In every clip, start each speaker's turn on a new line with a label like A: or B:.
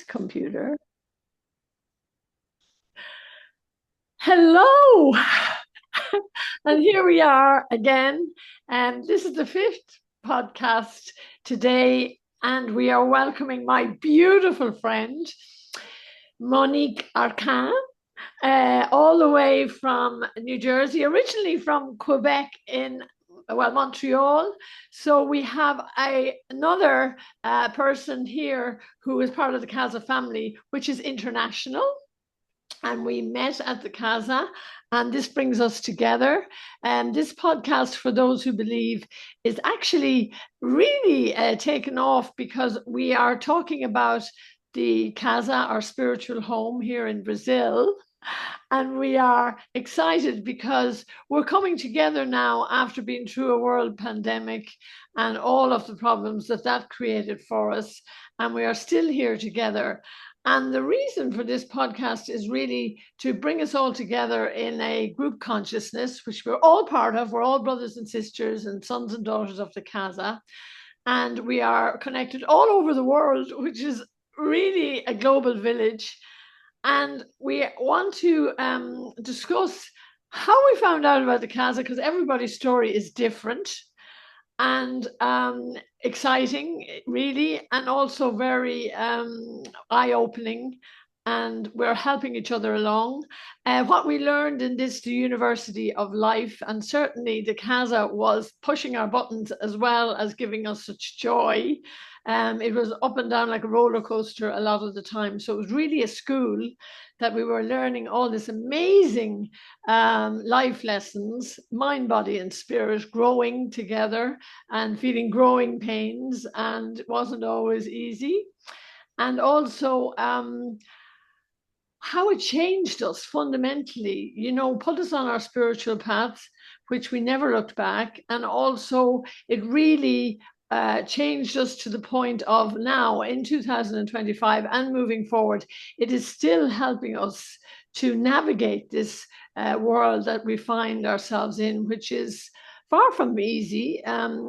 A: computer. Hello. And here we are again. And this is the fifth podcast today. And we are welcoming my beautiful friend, Monique Arcard, all the way from New Jersey, originally from Quebec in Montreal. So we have another person here who is part of the Casa family, which is international. And we met at the Casa, and this brings us together. And this podcast, for those who believe, is actually really taken off because we are talking about the Casa, our spiritual home here in Brazil. And we are excited because we're coming together now after being through a world pandemic and all of the problems that created for us. And we are still here together. And the reason for this podcast is really to bring us all together in a group consciousness, which we're all part of. We're all brothers and sisters and sons and daughters of the Casa. And we are connected all over the world, which is really a global village. And we want to discuss how we found out about the Casa, because everybody's story is different and exciting, really, and also very eye-opening. And we're helping each other along. What we learned in this, the University of Life, and certainly the Casa was pushing our buttons as well as giving us such joy. It was up and down like a roller coaster a lot of the time. So it was really a school that we were learning all this amazing life lessons, mind, body, and spirit, growing together and feeling growing pains. And it wasn't always easy. And also how it changed us fundamentally, put us on our spiritual path, which we never looked back. And also it really changed us to the point of now in 2025 and moving forward, it is still helping us to navigate this world that we find ourselves in, which is far from easy.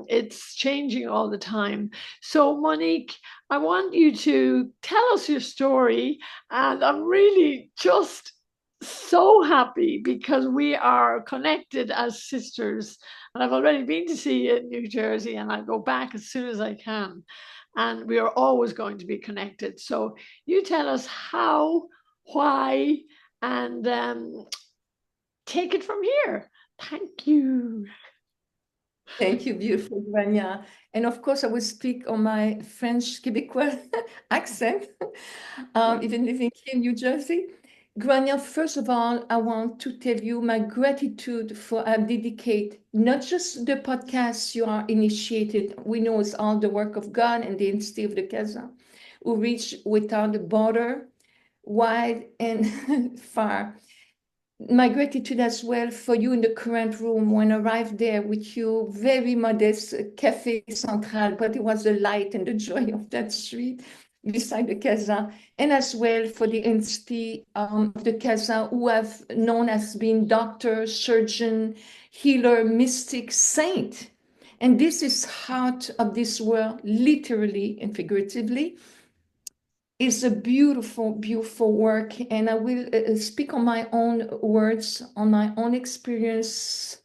A: It's changing all the time. So, Monique, I want you to tell us your story. And I'm really just so happy because we are connected as sisters. And I've already been to see you in New Jersey, and I'll go back as soon as I can. And we are always going to be connected. So you tell us how, why, and take it from here. Thank you.
B: Thank you, beautiful Grania. And of course, I will speak on my French Quebecois accent, even living here in New Jersey. Grania, first of all, I want to tell you my gratitude for I dedicate not just the podcast you are initiated. We know it's all the work of God and the Institute of the Casa, who reach without a border, wide and far. My gratitude as well for you in the current room when I arrived there with you, very modest Café Central, but it was the light and the joy of that street beside the Casa, and as well for the entity of the Casa who have known as being doctor, surgeon, healer, mystic, saint. And this is heart of this world, literally and figuratively. It's a beautiful, beautiful work. And I will speak on my own words, on my own experience.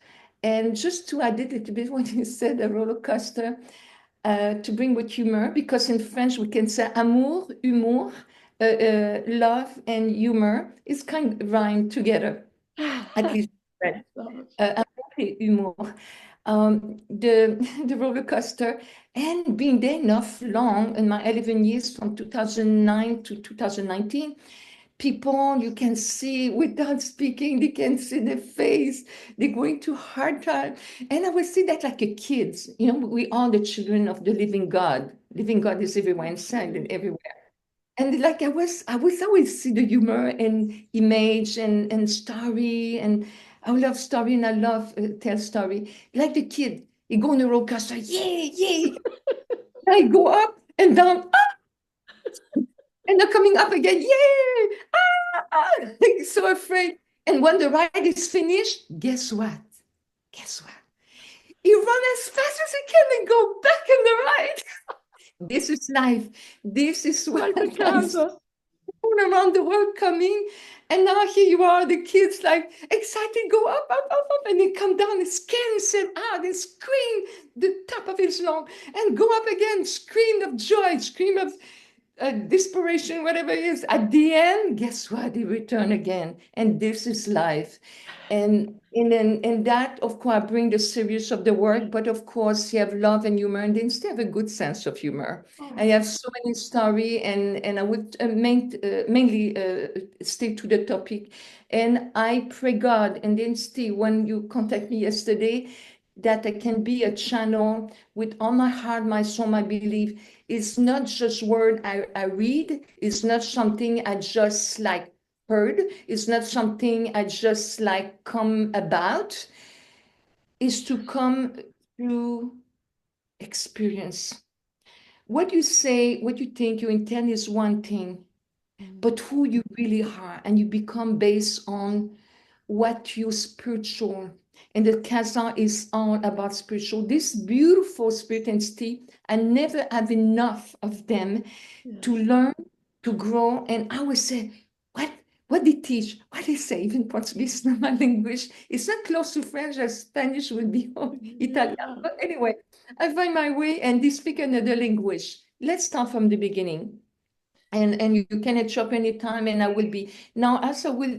B: And just to add it a little bit when you said a roller coaster, to bring with humor, because in French we can say amour, humour, love and humor is kind of rhymed together, at least amour et humour. The roller coaster, and being there enough long in my 11 years from 2009 to 2019, people you can see without speaking, they can see their face, they're going through hard time. And I would see that like a kid, we are the children of the living God. Living God is everywhere inside and everywhere. And like I was always see the humor and image and story, and I love story and I love tell story. Like the kid, you go on the roller coaster, yay, yay. I go up and down, and they're coming up again, yay, so afraid. And when the ride is finished, guess what? Guess what? You run as fast as you can and go back in the ride. This is life. This is what
A: Like the Casa.
B: all around the world coming. And now here you are, the kids like excited, go up, up, up, up, and they come down and scare out and scream the top of his lungs and go up again, scream of joy, scream of desperation, whatever it is. At the end, guess what? He returned again. And this is life. And that, of course, bring the serious of the work, but of course, you have love and humor, and they still have a good sense of humor. I
A: Oh,
B: have so many stories, and I would mainly stick to the topic. And I pray God, and then still, when you contact me yesterday, that I can be a channel with all my heart, my soul, my belief. It's not just word I read. It's not something I just like heard. It's not something I just like come about. It's to come through experience. What you say, what you think, you intend is one thing,
A: mm,
B: but who you really are, and you become based on what you spiritual. And the Casa is all about spiritual. This beautiful spirit entity, I never have enough of them to
A: yes.
B: learn, to grow. And I would say, what? What they teach, what they say, even Portuguese is not my language. It's not close to French as Spanish would be or Italian.
A: Yeah.
B: But anyway, I find my way and they speak another language. Let's start from the beginning. And you can chop anytime, and I will be now as I will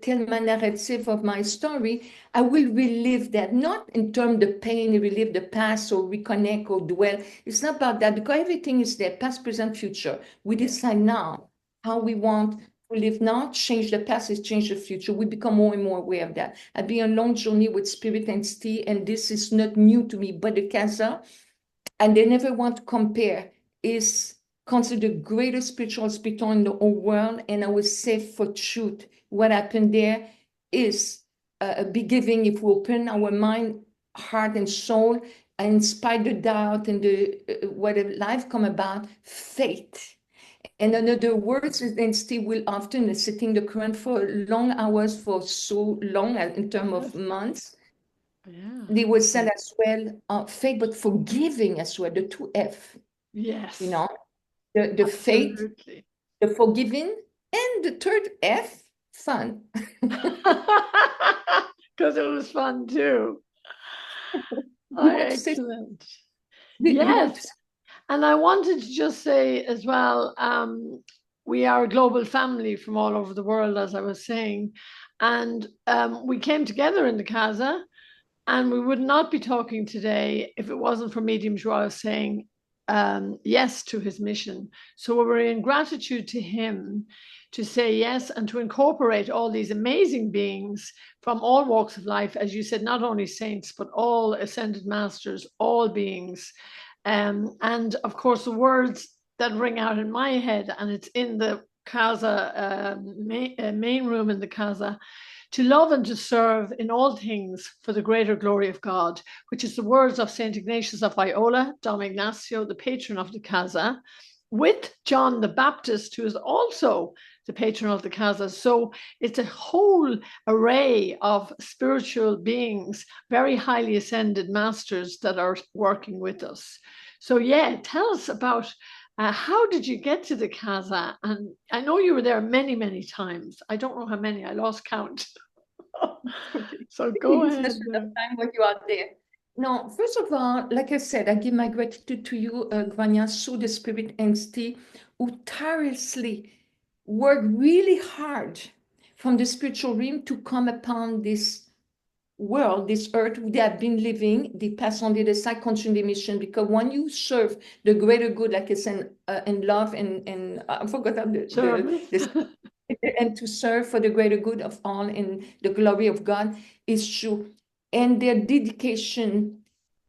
B: tell my narrative of my story. I will relive that, not in terms of the pain, relive the past or reconnect or dwell. It's not about that because everything is there, past, present, future. We
A: Yes.
B: decide now how we want to live now, change the past, is change the future. We become more and more aware of that. I've been on a long journey with spirit entity, and this is not new to me, but the Casa, and they never want to compare, is considered the greatest spiritual hospital in the whole world. And I would say for truth, what happened there is a big giving if we open our mind, heart, and soul, and inspire the doubt and the whatever life come about, faith. And another words, and Steve will often sitting the Quran for long hours for so long in terms of
A: Yes.
B: months.
A: Yeah.
B: They will sell as well faith, but forgiving as well, the two F, you
A: Yes.
B: know, the faith,
A: Absolutely.
B: the forgiving, and the third F, fun.
A: Because it was fun too. Oh,
B: You want to say,
A: excellent.
B: you want
A: Yes.
B: to say,
A: And I wanted to just say as well, we are a global family from all over the world, as I was saying. And we came together in the Casa, and we would not be talking today if it wasn't for Medium Joao saying yes to his mission. So we're in gratitude to him to say yes and to incorporate all these amazing beings from all walks of life, as you said, not only saints, but all ascended masters, all beings. And of course, the words that ring out in my head, and it's in the Casa main room in the Casa, to love and to serve in all things for the greater glory of God, which is the words of St. Ignatius of Loyola, Dom Ignacio, the patron of the Casa, with John the Baptist, who is also the patron of the Casa. So it's a whole array of spiritual beings, very highly ascended masters that are working with us. So, yeah, tell us about how did you get to the Casa? And I know you were there many, many times. I don't know how many, I lost count.
B: okay,
A: So go
B: it's not
A: ahead.
B: enough time when you are there. No, first of all, like I said, I give my gratitude to you, Grania, so the spirit entity who tirelessly work really hard from the spiritual realm to come upon this world, this earth they have been living, they pass on the other side, continue the mission. Because when you serve the greater good, like I said, in love and I forgot how
A: Service.
B: and to serve for the greater good of all in the glory of God is true. And their dedication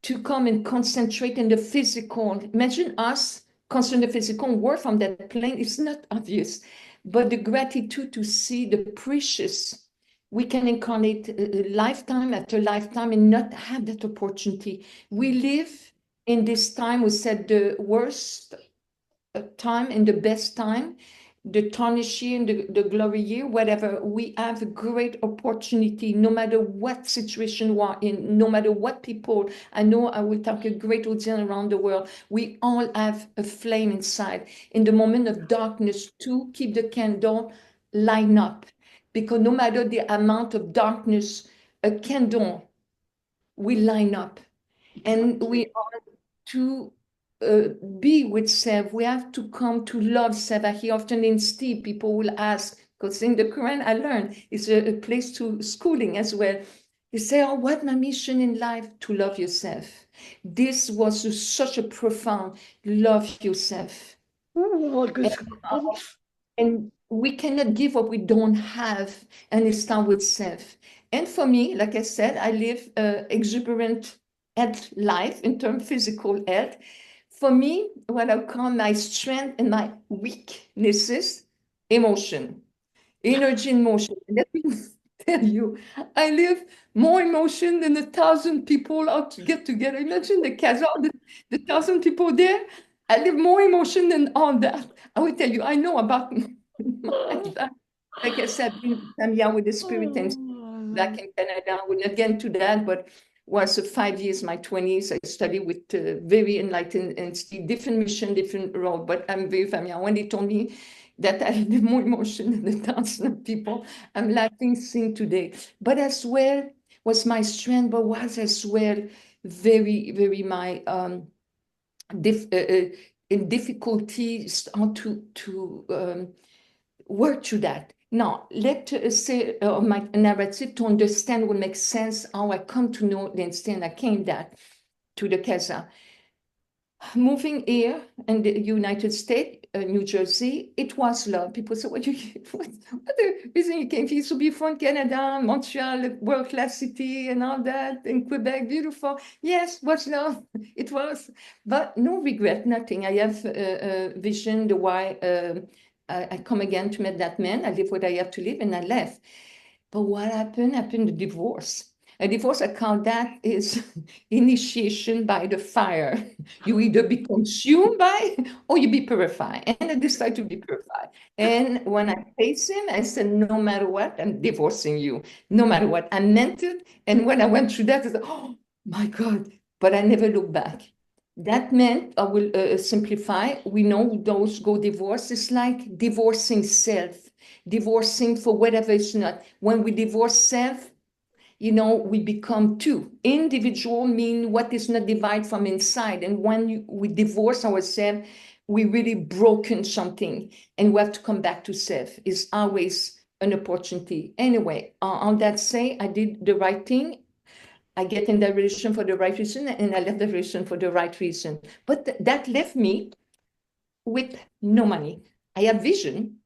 B: to come and concentrate in the physical. Imagine us concentrate the physical work from that plane. It's not obvious, but the gratitude to see the precious we can incarnate lifetime after lifetime and not have that opportunity. We live in this time, we said the worst time and the best time. the tarnisher, the glorieux, whatever, we have a great opportunity, no matter what situation we are in, no matter what people, I know I will talk a great audience around the world, we all have a flame inside. In the moment of darkness, to keep the candle line up, because no matter the amount of darkness, a candle will line up. And we are to be with self. We have to come to love self. I hear often in Steve, people will ask, because in the Quran I learned, it's a place to schooling as well. They say, oh, what my mission in life? To love yourself. This was such a profound love yourself.
A: Oh, good.
B: And we cannot give what we don't have, and it starts with self. And for me, like I said, I live exuberant health life in terms of physical health. For me, what I call my strength and my weaknesses, emotion, energy and motion. Let me tell you, I live more emotion than 1,000 people out to get together. Imagine the Casa, the 1,000 people there. I live more emotion than all that. I will tell you, I know about my life. Like I said, I'm young with the spirit and back in Canada. We'll not get into that, but was 5 years, my 20s. I studied with very enlightened and still different mission, different role, but I'm very familiar. When they told me that I had more emotion than 1,000 people, I'm laughing seeing today. But as well was my strength, but was as well very, very my in difficulties to work through that. Now, let's say my narrative to understand what makes sense, how I come to know the extent I came that to the Casa. Moving here in the United States, New Jersey, it was love. People say, what the reason you came here to be from Canada, Montreal, world-class city and all that, in Quebec, beautiful. Yes, was love. It was, but no regret, nothing. I have a vision, the why I come again to meet that man. I live what I have to live and I left. But what happened? Happened the divorce. A divorce, I call that is initiation by the fire. You either be consumed by or you be purified. And I decided to be purified. And when I faced him, I said, no matter what, I'm divorcing you. No matter what. I meant it. And when I went through that, I said, oh my God. But I never looked back. That meant, I will simplify, we know those go divorce. It's like divorcing self, divorcing for whatever it's not. When we divorce self, we become two. Individual mean what is not divided from inside. And when we divorce ourselves, we really broken something and we have to come back to self. It's always an opportunity. Anyway, on that say, I did the right thing. I get in the relation for the right reason and I left the relation for the right reason. But that left me with no money. I have vision.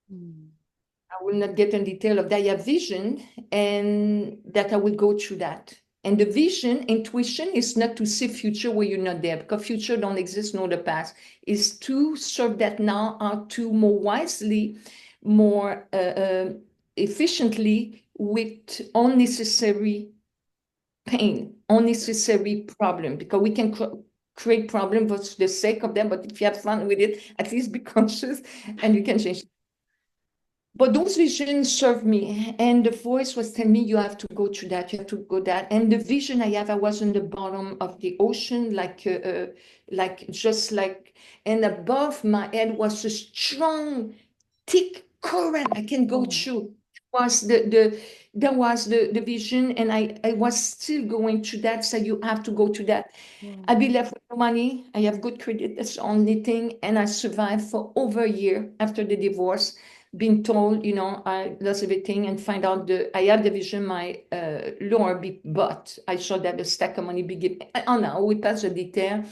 B: I will not get in detail of that. I have vision and that I will go through that. And the vision, intuition is not to see future where you're not there because future don't exist nor the past. Is to serve that now or to more wisely, more efficiently with unnecessary pain, unnecessary problem, because we can create problem for the sake of them, but if you have fun with it, at least be conscious and you can change. But those visions served me, and the voice was telling me, you have to go through that, you have to go that. And the vision I have, I was on the bottom of the ocean, and above my head was a strong, thick current I can go through. That was the vision, and I was still going through that. So you have to go to that. I be left with no money. I have good credit. That's the only thing, and I survived for over a year after the divorce. Being told, I lost everything and find out I had the vision, my lower be but I saw that the stack of money be given. Oh no, we pass the detail.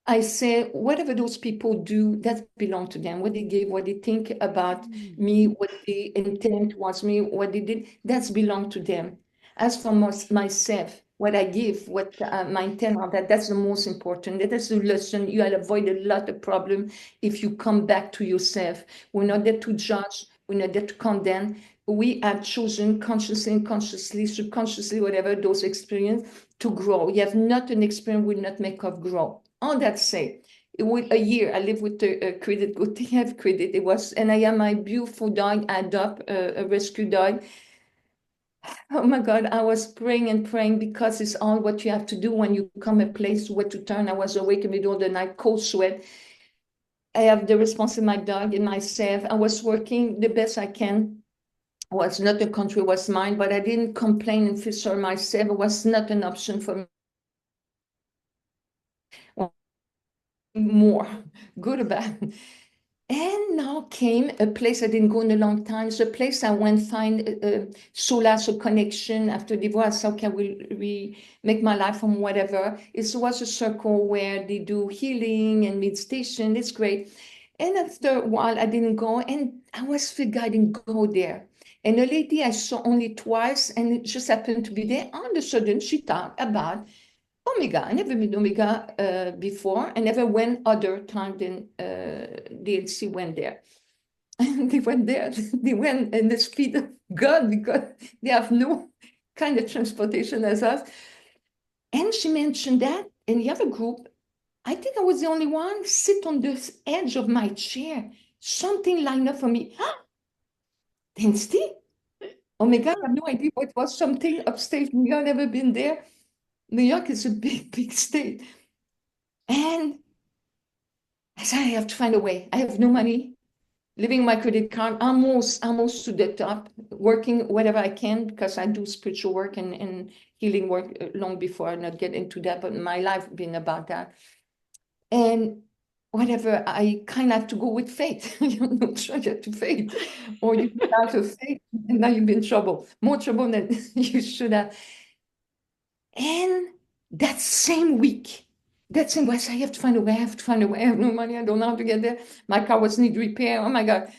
B: I say, whatever those people do, that belong to them. What they give, what they think about me, what the intent was me, what they did, that's belong to them. As for myself, what I give, what my intent of that's the most important. That is the lesson. You'll avoid a lot of problem if you come back to yourself. We're not there to judge. We're not there to condemn. We have chosen consciously, unconsciously, subconsciously, whatever those experience to grow. You have not an experience will not make us grow. All that say, with a year. I live with a credit, good thing I have credit. It was, and I have my beautiful dog, Adopt, a rescue dog. Oh my God, I was praying and praying because it's all what you have to do when you come a place where to turn. I was awake in the middle of the night, cold sweat. I have the response in my dog and myself. I was working the best I can. Was not the country was mine, but I didn't complain and feel sorry myself. It was not an option for me. More good or bad. And now came a place I didn't go in a long time. It's a place I went find solace or connection after divorce. How can we make my life from whatever? It was a circle where they do healing and meditation. It's great. And after a while, I didn't go, and I was figuring I didn't go there. And a lady I saw only twice, and it just happened to be there. All of a sudden, she talked about Omega. I never been Omega before. I never went other time than DLC went there. And they went there. They went in the speed of God because they have no kind of transportation as us. And she mentioned that, and the other group, I think I was the only one, sit on the edge of my chair. Something lined up for me. Density? Omega, I have no idea what it was. Something upstate New York, never been there. New York is a big, big state. And I said, I have to find a way. I have no money, living my credit card, almost to the top, working whatever I can because I do spiritual work and healing work long before I not get into that, but my life been about that. And whatever, I kind of have to go with faith. You know, treasure to faith. Or you get out of faith and now you've been in trouble, more trouble than you should have. And that same week, I said, I have to find a way, I have to find a way. I have no money, I don't know how to get there. My car was need repair. Oh my God.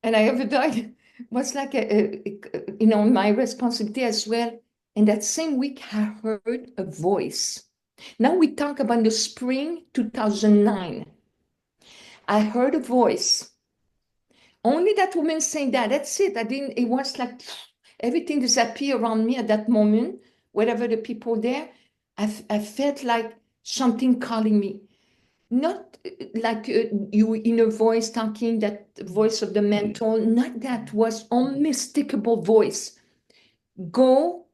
B: And I have a dog. It was like my responsibility as well. And that same week, I heard a voice. Now we talk about the spring 2009. I heard a voice. Only that woman saying that. That's it. It was like everything disappeared around me at that moment. Whatever the people there, I felt like something calling me. Not like you inner voice talking, that voice of the mental, not that was unmistakable voice. Go,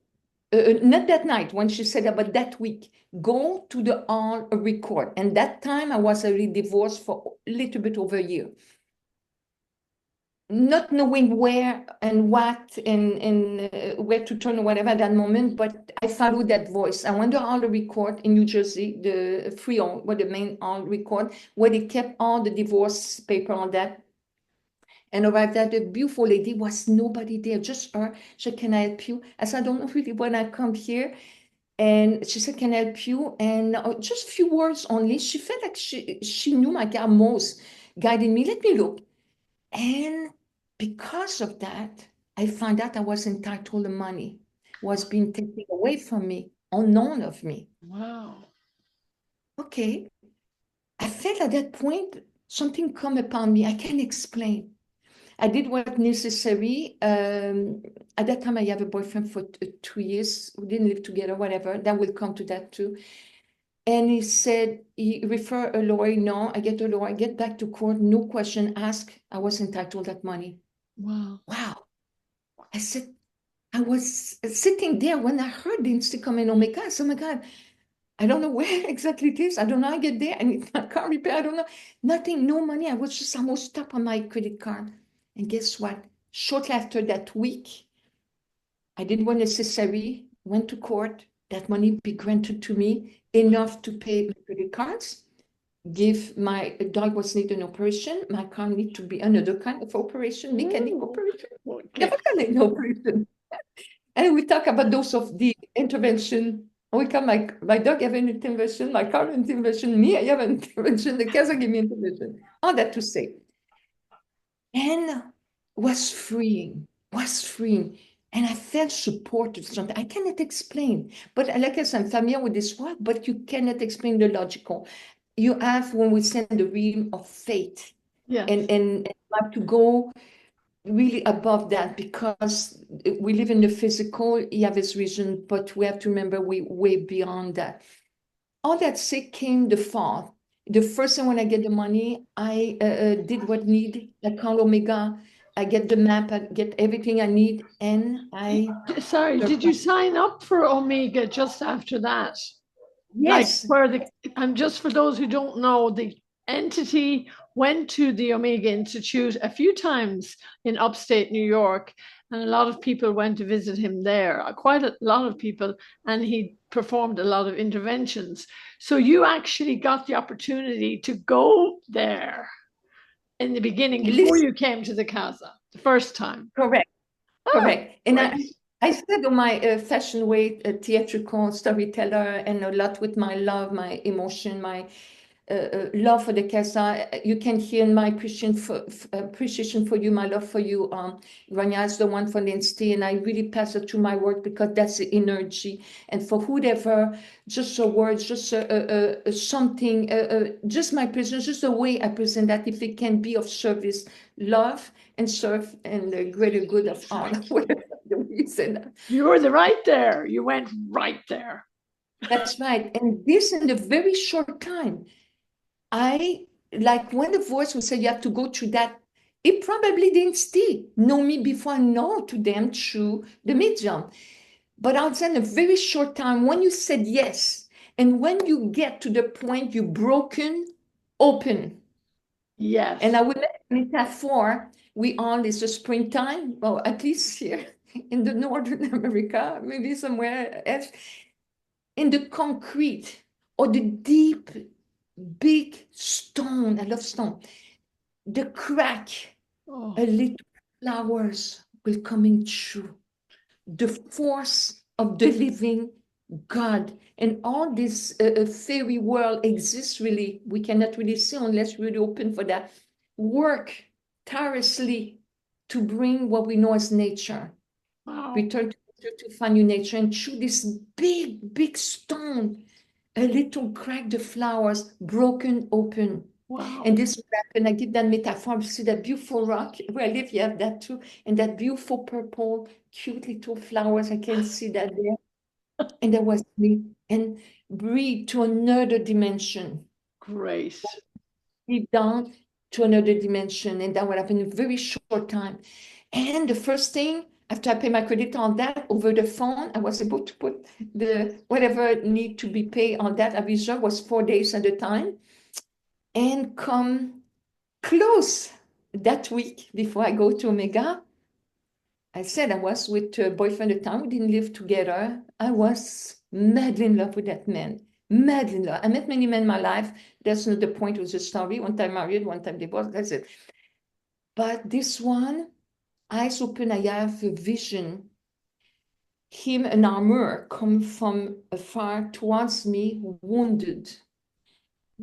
B: not that night when she said that, but that week, go to the hall record. And that time I was already divorced for a little bit over a year. Not knowing where and what and where to turn or whatever at that moment, but I followed that voice. I went to all the record in New Jersey, the free hall, where the main all record, where they kept all the divorce paper on that. And arrived at a beautiful lady, was nobody there, just her. She said, can I help you? I said, I don't know really when I come here. And she said, can I help you? And just a few words only. She felt like she knew my car most, guiding me. Let me look. And because of that, I found out I was entitled to money, was being taken away from me, unknown of me.
A: Wow.
B: Okay. I felt at that point something come upon me. I can't explain. I did what necessary. At that time, I have a boyfriend for 2 years. We didn't live together, whatever. That will come to that too. And he said, he referred a lawyer. No, I get a lawyer. I get back to court. No question asked. I was entitled to that money.
A: Wow.
B: Wow. I said, I was sitting there when I heard the instant comment, oh my God, oh my God, I don't know where exactly it is. I don't know how I get there. I need my car repair. I don't know. Nothing, no money. I was just almost stuck on my credit card. And guess what? Shortly after that week, I did what necessary, went to court. That money be granted to me, enough to pay my credit cards. Give my dog was need an operation. My car need to be another kind of operation, mechanic operation.
A: Okay.
B: Never done an operation. And we talk about those of the intervention. We come, my dog have an intervention, my car intervention, me, I have an intervention, the Casa give me intervention. All that to say. And was freeing. And I felt supported. Something I cannot explain. But like I said, I'm familiar with this word, but you cannot explain the logical. You have, when we send the realm of faith,
A: Yes.
B: and have to go really above that, because we live in the physical, you have this reason, but we have to remember we way beyond that. All that sick came the fall. The first thing when I get the money, I did what need. I call Omega. I get the map. I get everything I need, and I
A: Sorry, did you sign up for Omega just after that? Like
B: yes,
A: where the, and just for those who don't know, the entity went to the Omega Institute a few times in upstate New York, and a lot of people went to visit him there, quite a lot of people, and he performed a lot of interventions. So you actually got the opportunity to go there in the beginning before
B: listen,
A: you came to the Casa the first time.
B: correct.
A: Oh,
B: Correct. And
A: great.
B: I said on my fashion way, theatrical storyteller, and a lot with my love, my emotion, my love for the casa. You can hear in my appreciation for you, my love for you. Rania is the one for Lindsay, and I really pass it to my work because that's the energy. And for whoever, just a word, just something, just my presence, just the way I present that, if it can be of service, love and serve, and the greater good of all. Whatever the way you say that.
A: You were the right there. You went right there.
B: That's right. And this in a very short time. I like when the voice would say you have to go through that, it probably didn't still know me before I know to them through the medium. But outside a very short time, when you said yes, and when you get to the point you're broken, open.
A: Yes.
B: And I would make a metaphor, we all is the springtime, well, at least here in the Northern America, maybe somewhere else, in the concrete or the deep big stone. I love stone. The crack,
A: Oh,
B: a little flowers will coming through. The force of the living God. And all this fairy world exists really. We cannot really see unless we're really open for that. Work tirelessly to bring what we know as nature.
A: wow.
B: Return to nature to find your nature. And through this big, big stone, a little crack, the flowers broken open.
A: Wow.
B: And this rock, and I give that metaphor, see that beautiful rock where I live, you have that too, and that beautiful purple, cute little flowers, I can see that there. And that was me. And breathe to another dimension,
A: Great.
B: deep down to another dimension. And that would happen in a very short time. And the first thing, after I pay my credit on that over the phone, I was able to put the whatever need to be paid on that. Abijah was 4 days at a time. And come close that week before I go to Omega. I said I was with a boyfriend at the time. We didn't live together. I was madly in love with that man. Madly in love. I met many men in my life. That's not the point of the story. One time married, one time divorced. That's it. But this one, eyes open, I have a vision. Him, an armor, come from afar towards me, wounded.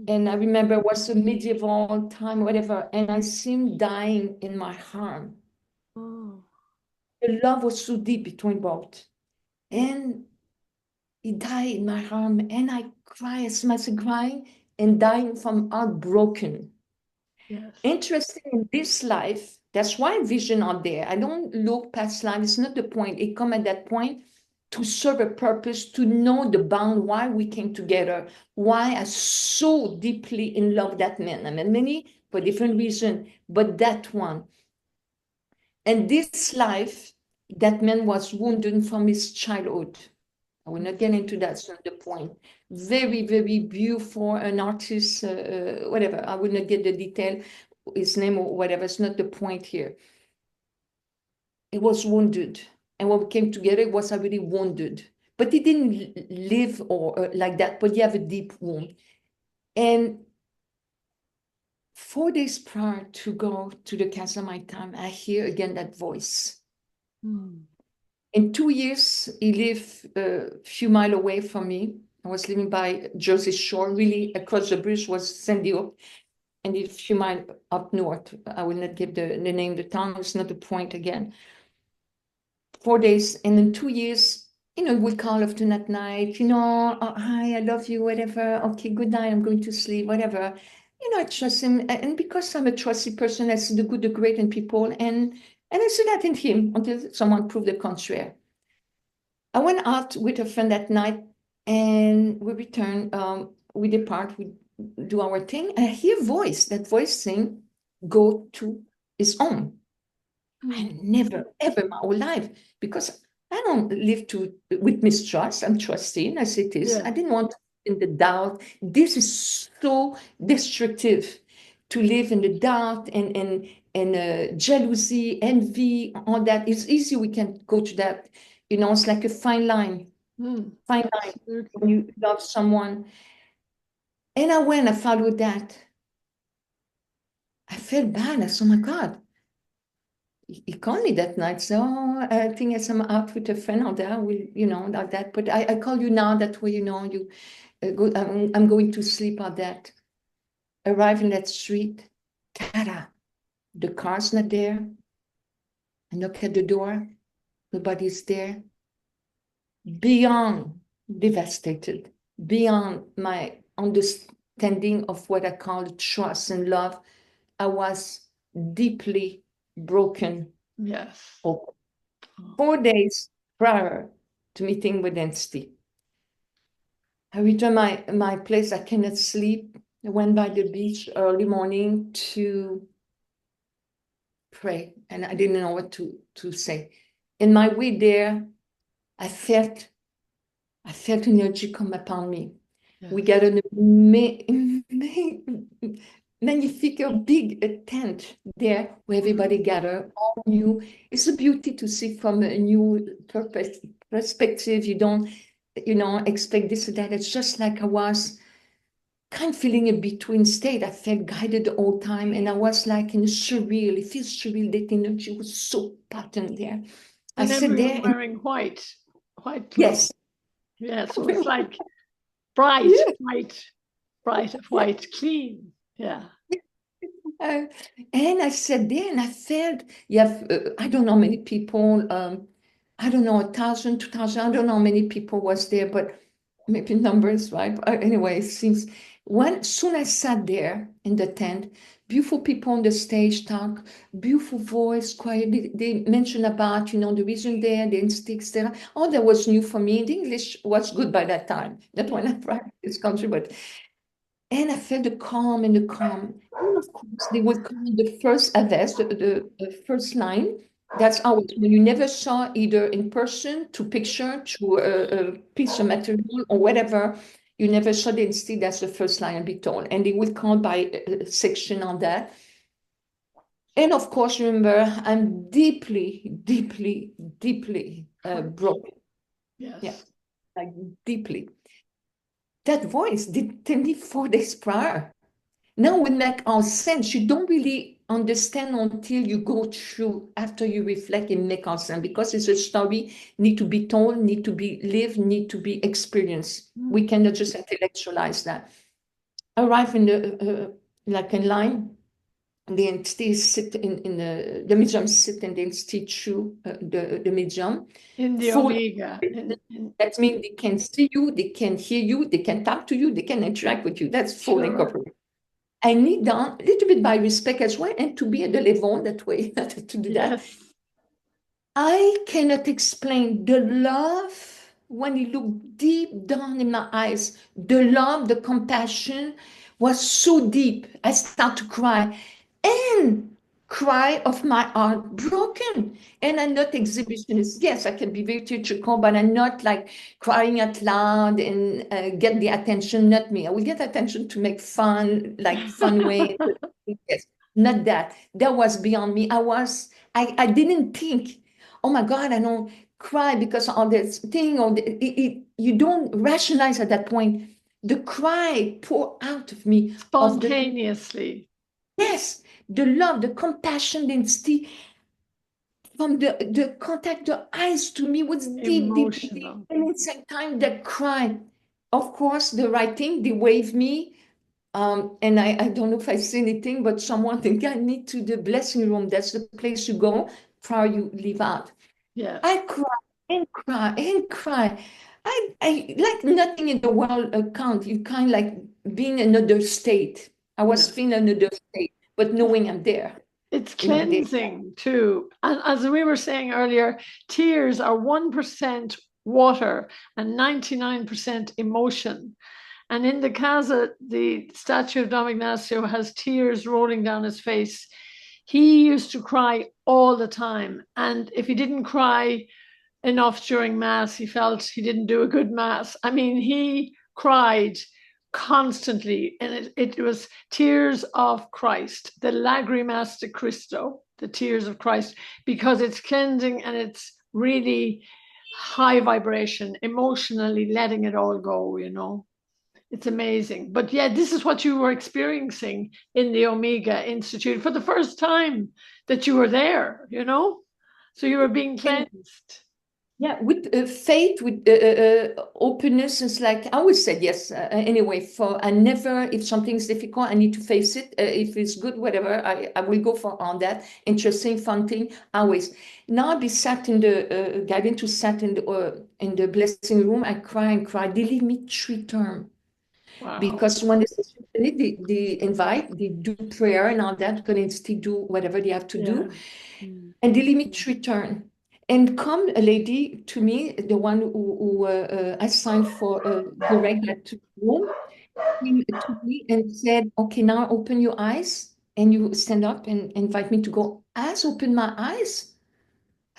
B: And I remember it was a medieval time, whatever, and I see him dying in my arm.
A: Oh,
B: The love was so deep between both. And he died in my arm, and I cry, I started crying and dying from heartbroken.
A: yes.
B: Interesting in this life, that's why vision are there. I don't look past life, it's not the point. It come at that point to serve a purpose, to know the bound, why we came together, why I so deeply in love that man. I mean, many for different reasons, but that one. And this life, that man was wounded from his childhood. I will not get into that, that's not the point. Very, very beautiful, an artist, whatever. I will not get the detail, his name or whatever. It's not the point here. He was wounded. And when we came together, it was already wounded. But he didn't live or like that, but he have a deep wound. And 4 days prior to go to the Casa Monique Arcard, I hear again that voice.
A: Hmm.
B: In 2 years, he lived a few miles away from me. I was living by Jersey Shore, really across the bridge was Sandy Hook, and a few miles up north. I will not give the name of the town, it's not the point again. 4 days, and in 2 years, we call often at night, oh, hi, I love you, whatever. Okay, good night, I'm going to sleep, whatever. I trust him. And because I'm a trusty person, I see the good, the great in people. And I see that in him until someone proved the contrary. I went out with a friend that night and we returned. We depart. We do our thing. I hear voice, that voice saying, go to his home. I never, ever in my whole life, because I don't live with mistrust. I'm trusting as it is.
A: Yeah.
B: I didn't want to live in the doubt. This is so destructive, to live in the doubt and jealousy, envy, all that. It's easy. We can go to that. It's like a fine line. Fine line when
A: Absolutely.
B: you love someone. And I followed that. I felt bad. I said, oh my God. He called me that night. So I think I'm out with a friend out there. Like that. But I call you now. That way, you go. I'm going to sleep on that. Arrive in that street. Tada! The car's not there. I knock at the door. Nobody's there. Beyond devastated. Beyond my understanding of what I call trust and love. I was deeply broken.
A: Yes.
B: 4 days prior to meeting with Nancy. I returned my place. I cannot sleep. I went by the beach early morning to pray, and I didn't know what to say. In my way there, I felt energy come upon me.
A: Yes.
B: We got a magnifique big tent there where everybody gathered, all new. It's a beauty to see from a new perspective. You don't, expect this or that. It's just like I was kind of feeling a between state. I felt guided the whole time, and I was like in a surreal. It feels surreal. That energy was so potent there.
A: And
B: I sat there
A: everyone wearing white clothes.
B: yes.
A: Yeah, so it's like bright,
B: Yeah.
A: white, clean. Yeah.
B: And I sat there and I felt, I don't know how many people, I don't know, 1,000, 2,000, I don't know how many people was there, but maybe numbers, right? Anyway, it seems soon I sat there in the tent, beautiful people on the stage talk, beautiful voice, quiet. They mentioned about, the reason there, the instincts there. All that was new for me. The English was good by that time. That when I practiced this country, but and I felt the calm and the calm. And of course, they would come in the first address, the first line. That's always when you never saw either in person, to picture, to a piece of material or whatever. You never saw the instinct. That's the first line and be told. And they would count by section on that. And of course, remember, I'm deeply, deeply, deeply broken.
A: Yes.
B: Yeah, like deeply. That voice did tell me 4 days prior. Now would make all sense. You don't really understand until you go through, after you reflect and make all sense, because it's a story, need to be told, need to be lived, need to be experienced. We cannot just intellectualize that. Arrive in the, like in line, the entity sit in the medium sit and the entity through the medium.
A: In the
B: Full,
A: Omega.
B: that means they can see you, they can hear you, they can talk to you, they can interact with you. That's full incorporation. I need down a little bit by respect as well, and to be at the level that way, to do that. I cannot explain the love when you look deep down in my eyes. The love, the compassion was so deep. I start to cry and cry of my heart broken. And I'm not exhibitionist. Yes, I can be very theatrical, but I'm not like crying out loud and get the attention. Not me. I will get attention to make fun, like fun way. Yes, not that. That was beyond me. I didn't think, oh my God, I don't cry because of this thing, or you don't rationalize at that point. The cry pour out of me
A: spontaneously.
B: Yes, the love, the compassion, the instinct from the contact, the eyes to me was deep, deep, deep. And at the same time, the cry. Of course, the writing, they wave me. And I don't know if I see anything, but someone think I need to the blessing room. That's the place you go before you leave out.
A: Yeah.
B: I cry and cry and cry. I like nothing in the world count. You kind of like being in another state. I was feeling another state, but knowing I'm there.
A: It's cleansing too. And as we were saying earlier, tears are 1% water and 99% emotion. And in the Casa, the statue of Dom Ignacio has tears rolling down his face. He used to cry all the time. And if he didn't cry enough during Mass, he felt he didn't do a good Mass. I mean, he cried constantly, and it was tears of Christ, the lagrimas de Cristo, the tears of Christ, because it's cleansing and it's really high vibration, emotionally letting it all go, you know. It's amazing. But yeah, this is what you were experiencing in the Omega Institute for the first time that you were there, you know? So you were being
B: And
A: cleansed.
B: yeah, with faith, with openness, it's like I always said yes. Anyway, for I never, if something's difficult, I need to face it. If it's good, whatever, I will go for on that. Interesting, fun thing, always. Now I be sat in the guiding to sat in the blessing room. I cry and cry. They leave me 3 terms
A: Wow.
B: because when they invite, they do prayer and all that. Going to still do whatever they have to
A: Yeah.
B: do,
A: Mm.
B: and they leave me 3 turn. And come a lady to me, the one who assigned for the regular to room, came to me and said, "Okay, now open your eyes." And you stand up and invite me to go. As open my eyes,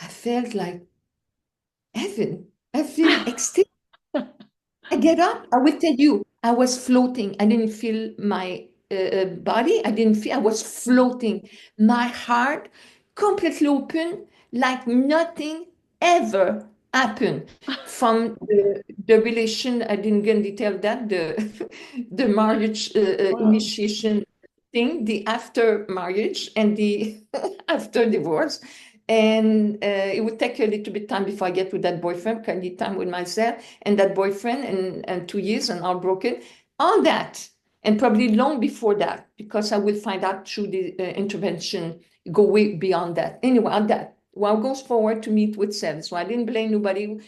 B: I felt like heaven. I feel ecstatic. I get up. I will tell you, I was floating. I didn't feel my body. I didn't feel, I was floating. My heart completely open, like nothing ever happened from the relation. I didn't get in detail that, the marriage
A: Wow.
B: initiation thing, the after marriage and the after divorce. And it would take a little bit time before I get with that boyfriend, because I need time with myself and that boyfriend and 2 years and all broken on that. And probably long before that, because I will find out through the intervention, go way beyond that. Anyway, on that, one goes forward to meet with self. So I didn't blame nobody.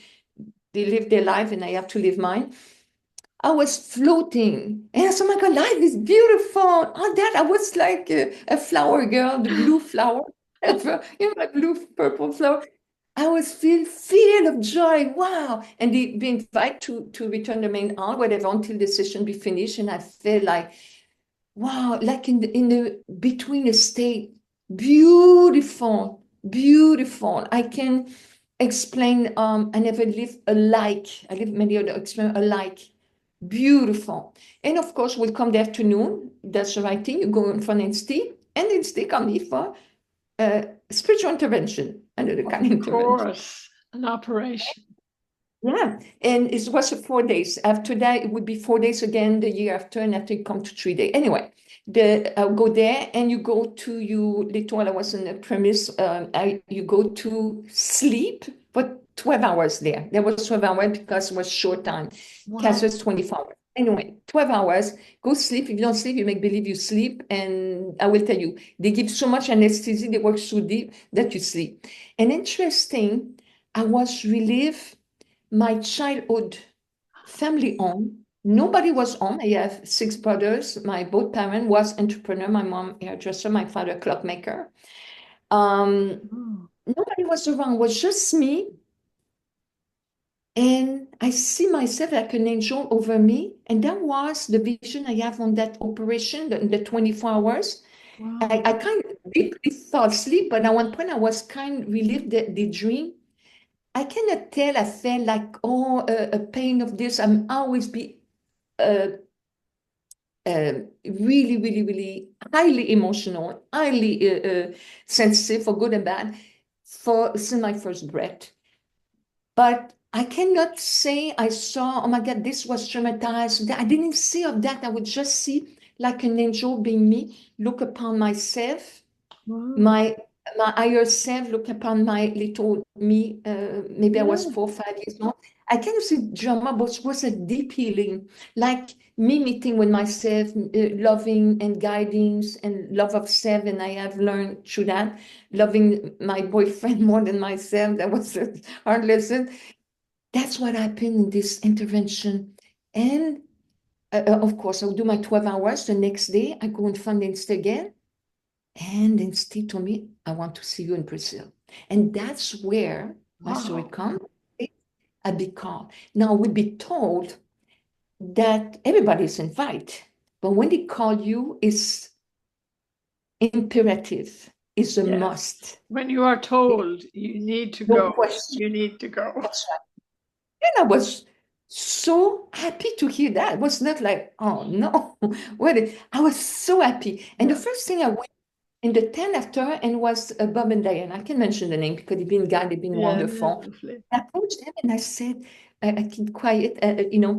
B: They live their life and I have to live mine. I was floating. And I said, oh my God, life is beautiful. On that, I was like a flower girl, the blue flower, my blue purple flower. I was filled of joy. Wow. And they be invited to return the main hall, whatever, until the session be finished. And I felt like, wow, like in the between a state, beautiful, beautiful. I can explain. I never lived alike. I lived many other experience alike. Beautiful. And of course, we'll come the afternoon. That's the right thing. You go in front and stay, and then stay come here for spiritual intervention, another
A: Of
B: kind of intervention.
A: course. An operation.
B: Yeah, and it was 4 days. After that, it would be 4 days again the year after, and after you come to 3 days. Anyway, I'll go there, and you go to you. Later on, I was in the premise. You go to sleep for 12 hours there. There was 12 hours because it was short time.
A: Wow.
B: Casa's 24 hours. Anyway, 12 hours. Go sleep. If you don't sleep, you make believe you sleep, and I will tell you, they give so much anesthesia, they work so deep that you sleep. And interesting, I was relieved my childhood family owned. Nobody was home. I have 6 brothers. My both parents was entrepreneur. My mom hairdresser, my father clockmaker. Um,
A: Oh,
B: Nobody was around. It was just me. And I see myself like an angel over me. And that was the vision I have on that operation, the 24 hours.
A: wow.
B: I kind of deeply fell asleep, but at one point I was kind of relieved the dream. I cannot tell. I felt like, oh, a pain of this. I'm always be uh, really, really, really highly emotional, highly sensitive for good and bad for since my first breath. But I cannot say I saw, oh my God, this was traumatized. I didn't see of that. I would just see like an angel being me, look upon myself,
A: Wow.
B: my my higher self, look upon my little me. Maybe I was
A: Yeah.
B: 4 or 5 years old. I kind of see drama, but it was a deep healing, like me meeting with myself, loving and guiding and love of self. And I have learned through that, loving my boyfriend more than myself. That was a hard lesson. That's what happened in this intervention. And of course, I'll do my 12 hours. The next day, I go in front and stay again. And then Steve told me, I want to see you in Brazil. And that's where my story
A: Wow.
B: comes. I be called. Now, we'd be told that everybody's invited, but when they call you, it's imperative, it's a
A: Yes.
B: must.
A: When you are told you need to
B: No
A: go,
B: question.
A: you need to go.
B: That's right. And I was so happy to hear that. It was not like, oh no, I was so happy. And the
A: Yeah.
B: first thing I went in the 10 after and was Bob and Diane. I can mention the name because they've been
A: Yeah,
B: wonderful.
A: lovely.
B: I approached them and I said, I keep quiet,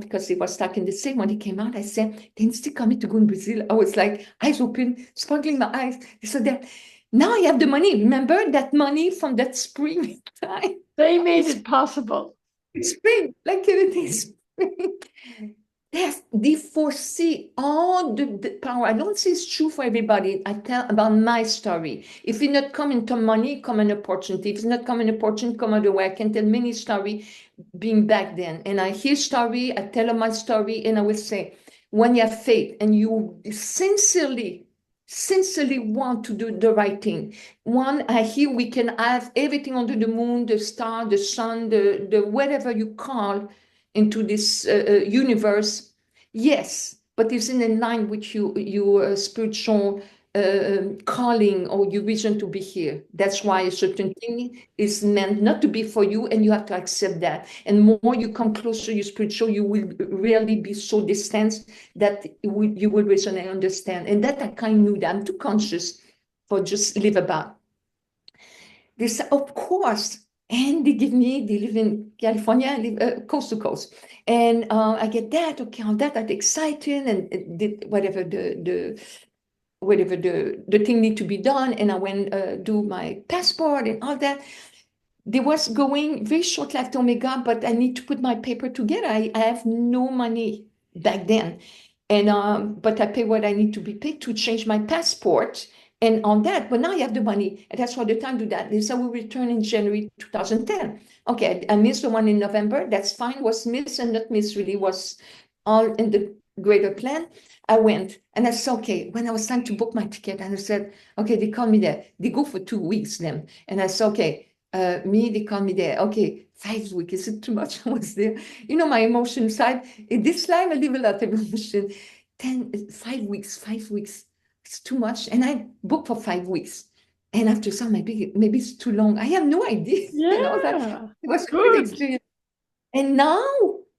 B: because they were stuck in the same. When he came out, I said, can you still coming to go in Brazil? I was like, eyes open, sparkling my eyes. So that now I have the money. Remember that money from that spring time?
A: They made it possible.
B: It's spring, like everything is spring. Yes, they foresee all the power. I don't say it's true for everybody. I tell about my story. If it not come into money, come an opportunity. If it's not come an opportunity, come other way. I can tell many story being back then. And I hear story, I tell them my story, and I will say, when you have faith and you sincerely want to do the right thing. One, I hear we can have everything under the moon, the star, the sun, the whatever you call into this universe. Yes, but it's in line with your spiritual calling or your vision to be here. That's why a certain thing is meant not to be for you, and you have to accept that. And more you come closer to your spiritual, you will really be so distant that you will resonate and understand. And that I kind of knew that I'm too conscious for just live about. They said, of course. And they live in California, I live coast to coast. And I get that, okay, all that, that's exciting, and did whatever the thing need to be done. And I went do my passport and all that. They was going very shortly after Omega, but I need to put my paper together. I have no money back then. And but I pay what I need to be paid to change my passport and on that. But now I have the money. And that's why the time to that. They said we return in January 2010. Okay, I missed the one in November. That's fine. Was missed and not missed really was all in the greater plan. I went and I said, okay, when I was time to book my ticket, and I said, okay, they call me there. They go for 2 weeks then. And I said, okay, they call me there. Okay, 5 weeks, is it too much? I was there. You know, my emotion side. In this life, I live a lot of emotion. 5 weeks, 5 weeks, it's too much. And I booked for 5 weeks. And after some, maybe it's too long. I have no idea. That
A: Yeah,
B: it was a great
A: good.
B: experience. And now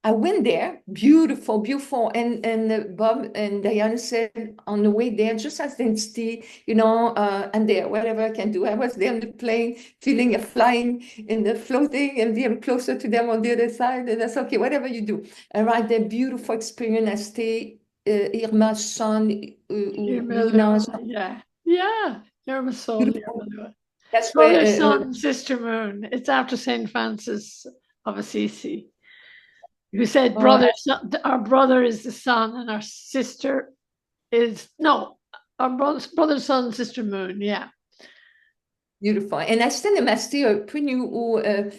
B: I went there, beautiful, beautiful. And Bob and Diana said on the way there, just as density, and there, whatever I can do. I was there on the plane, feeling a flying in the floating and being closer to them on the other side. And that's okay, whatever you do. And right there, beautiful experience. I stay, Irma's son, Lina's
A: Yeah, yeah. Yerma Sol,
B: beautiful.
A: Yerma.
B: That's
A: Brother,
B: where
A: sun, sister, moon. It's after Saint Francis of Assisi, who said,
B: uh,
A: "Brother, our brother is the sun, and our sister is no, our brother, sun, sister, moon." Yeah,
B: beautiful. And I stand in Namaste, a pretty new a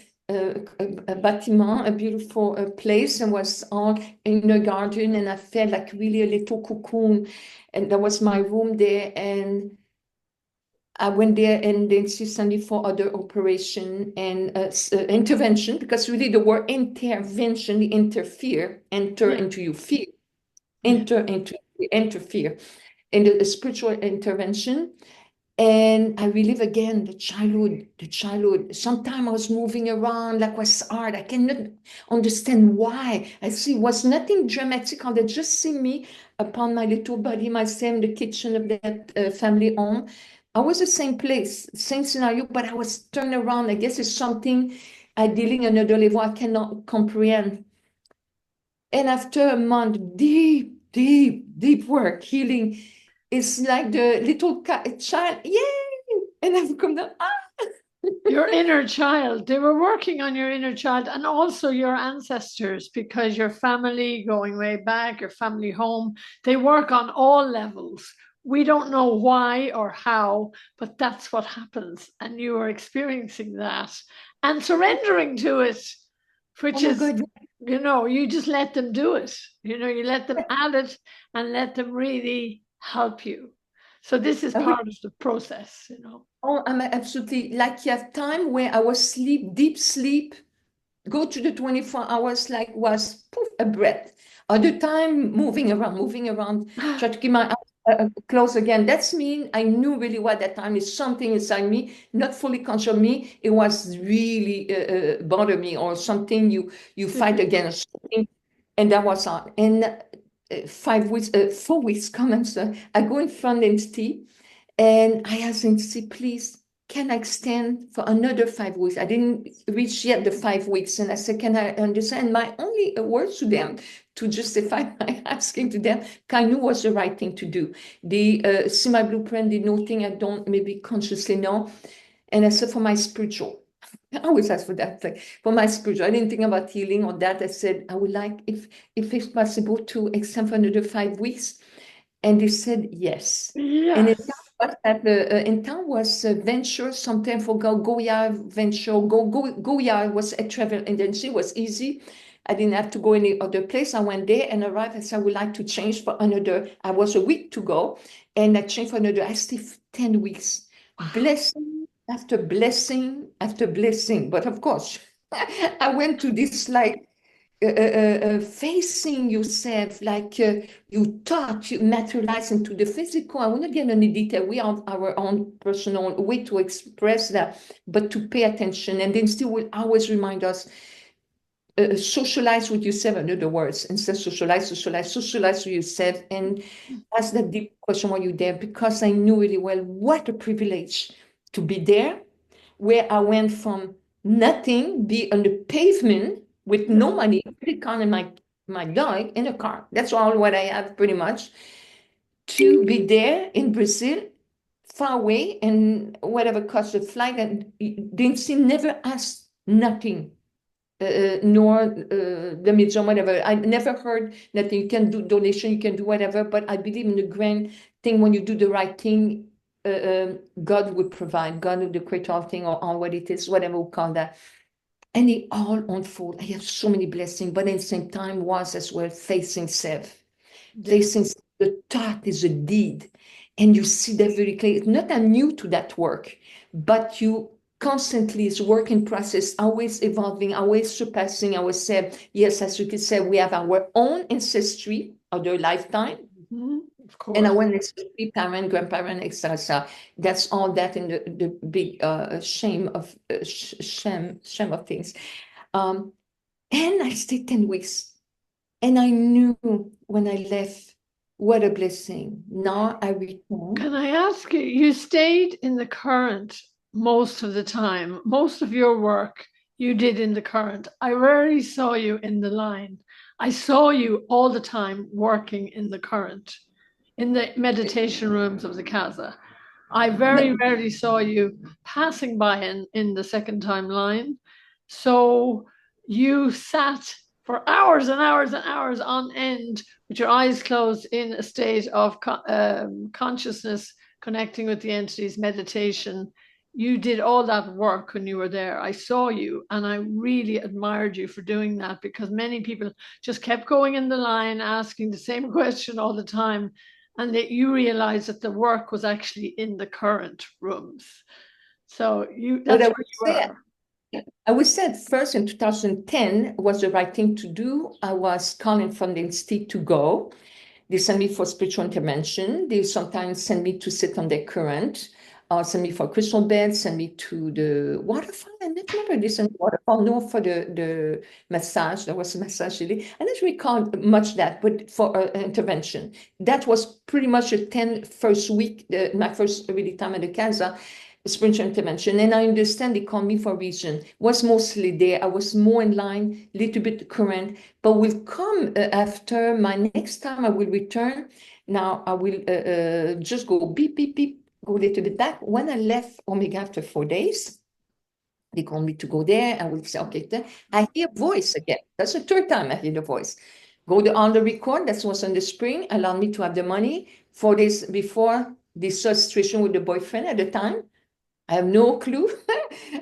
B: bâtiment, a beautiful place, and was all in a garden, and I felt like really a little cocoon. And that was my room there, and I went there and then see Sunday for other operation and intervention, because really the word intervention, the enter
A: yeah,
B: into your fear,
A: yeah.
B: interfere in the spiritual intervention. And I relive again the childhood. Sometimes I was moving around like was hard. I cannot understand why. I see it was nothing dramatic. They just see me upon my little body, myself in the kitchen of that family home. I was the same place, same scenario, but I was turned around. I guess it's something I dealing another level I cannot comprehend. And after a month, deep work, healing, it's like the little child, yay! And I've come down,
A: Your inner child. They were working on your inner child and also your ancestors, because your family going way back, your family home, they work on all levels. We don't know why or how, but that's what happens. And you are experiencing that and surrendering to it,
B: oh
A: which
B: my
A: is,
B: God,
A: you just let them do it. You let them add it and let them really help you. So this is
B: I would,
A: part of the process.
B: oh, I'm absolutely like you have time where I was deep sleep, go to the 24 hours, like was poof, a breath. Other time, moving around, try to keep my eyes closed again. That's mean I knew really what that time is something inside me, not fully conscious of me. It was really bother me or something you fight against. And that was on. And 5 weeks, 4 weeks comments, I go in front and see, and I asked him, see, please, can I extend for another 5 weeks? I didn't reach yet the 5 weeks. And I said, can I understand? My only words to them to justify my asking to them, I knew was the right thing to do. They see my blueprint, they know things I don't maybe consciously know. And I said, for my spiritual, I always ask for that thing. For my spiritual, I didn't think about healing or that. I said, I would like, if it's possible, to extend for another 5 weeks. And they said yes. And in
A: Yes.
B: town was in town was a venture, something for Goya venture. Goya was a travel agency, was easy. I didn't have to go any other place. I went there and arrived and said, I would like to change for another. I was a week to go, and I changed for another. I stayed 10 weeks. Blessing after blessing after blessing. But of course, I went to this like facing yourself, like you thought you materialize into the physical. I will not get any detail. We have our own personal way to express that, but to pay attention, and then still will always remind us. Socialize with yourself, in other words, instead socialize with yourself, and ask that deep question while you're there, because I knew really well what a privilege to be there, where I went from nothing, be on the pavement with no money, pretty kind of my dog in a car. That's all what I have pretty much. To be there in Brazil, far away, and whatever cost the flight, and didn't see, never asked nothing. Nor the museum, whatever. I never heard that you can do donation, you can do whatever, but I believe in the grand thing. When you do the right thing, God would provide. God would the creator of thing, or what it is, whatever we call that. And it all unfold. I have so many blessings, but at the same time was as well facing self. Facing the thought is a deed. And you see that very clearly. It's not I'm new to that work, but you constantly is work in process, always evolving, always surpassing ourselves. Yes, as you could say, we have our own ancestry of their lifetime.
A: Of course.
B: And our ancestry, parent, grandparent, etc. That's all that in the big shame of things. And I stayed 10 weeks. And I knew when I left, what a blessing. Now I return.
A: Can I ask you, you stayed in the current most of the time. Most of your work you did in the current. I rarely saw you in the line. I saw you all the time working in the current, in the meditation rooms of the Casa. I very rarely saw you passing by in the second time line. So you sat for hours and hours and hours on end with your eyes closed in a state of consciousness, connecting with the entities, meditation. You did all that work when you were there. I saw you, and I really admired you for doing that, because many people just kept going in the line, asking the same question all the time, and that you realized that the work was actually in the current rooms. So that's where you were.
B: I would say at first in 2010 was the right thing to do. I was calling from the institute to go. They send me for spiritual intervention. They sometimes send me to sit on their current, send me for crystal bed, send me to the waterfall. I don't remember this and waterfall, no, for the massage. There was a massage really. I don't recall much that, but for intervention. That was pretty much the 10 first week, my first really time at the Casa. Spiritual intervention, and I understand they call me for a reason. Was mostly there. I was more in line, little bit current, but will come after my next time. I will return. Now I will just go beep beep beep, go a little bit back. When I left Omega after 4 days, they called me to go there. I will say, okay, I hear voice again. That's the third time I hear the voice. Go on the record. That was in the spring. Allowed me to have the money 4 days before this situation with the boyfriend at the time. I have no clue.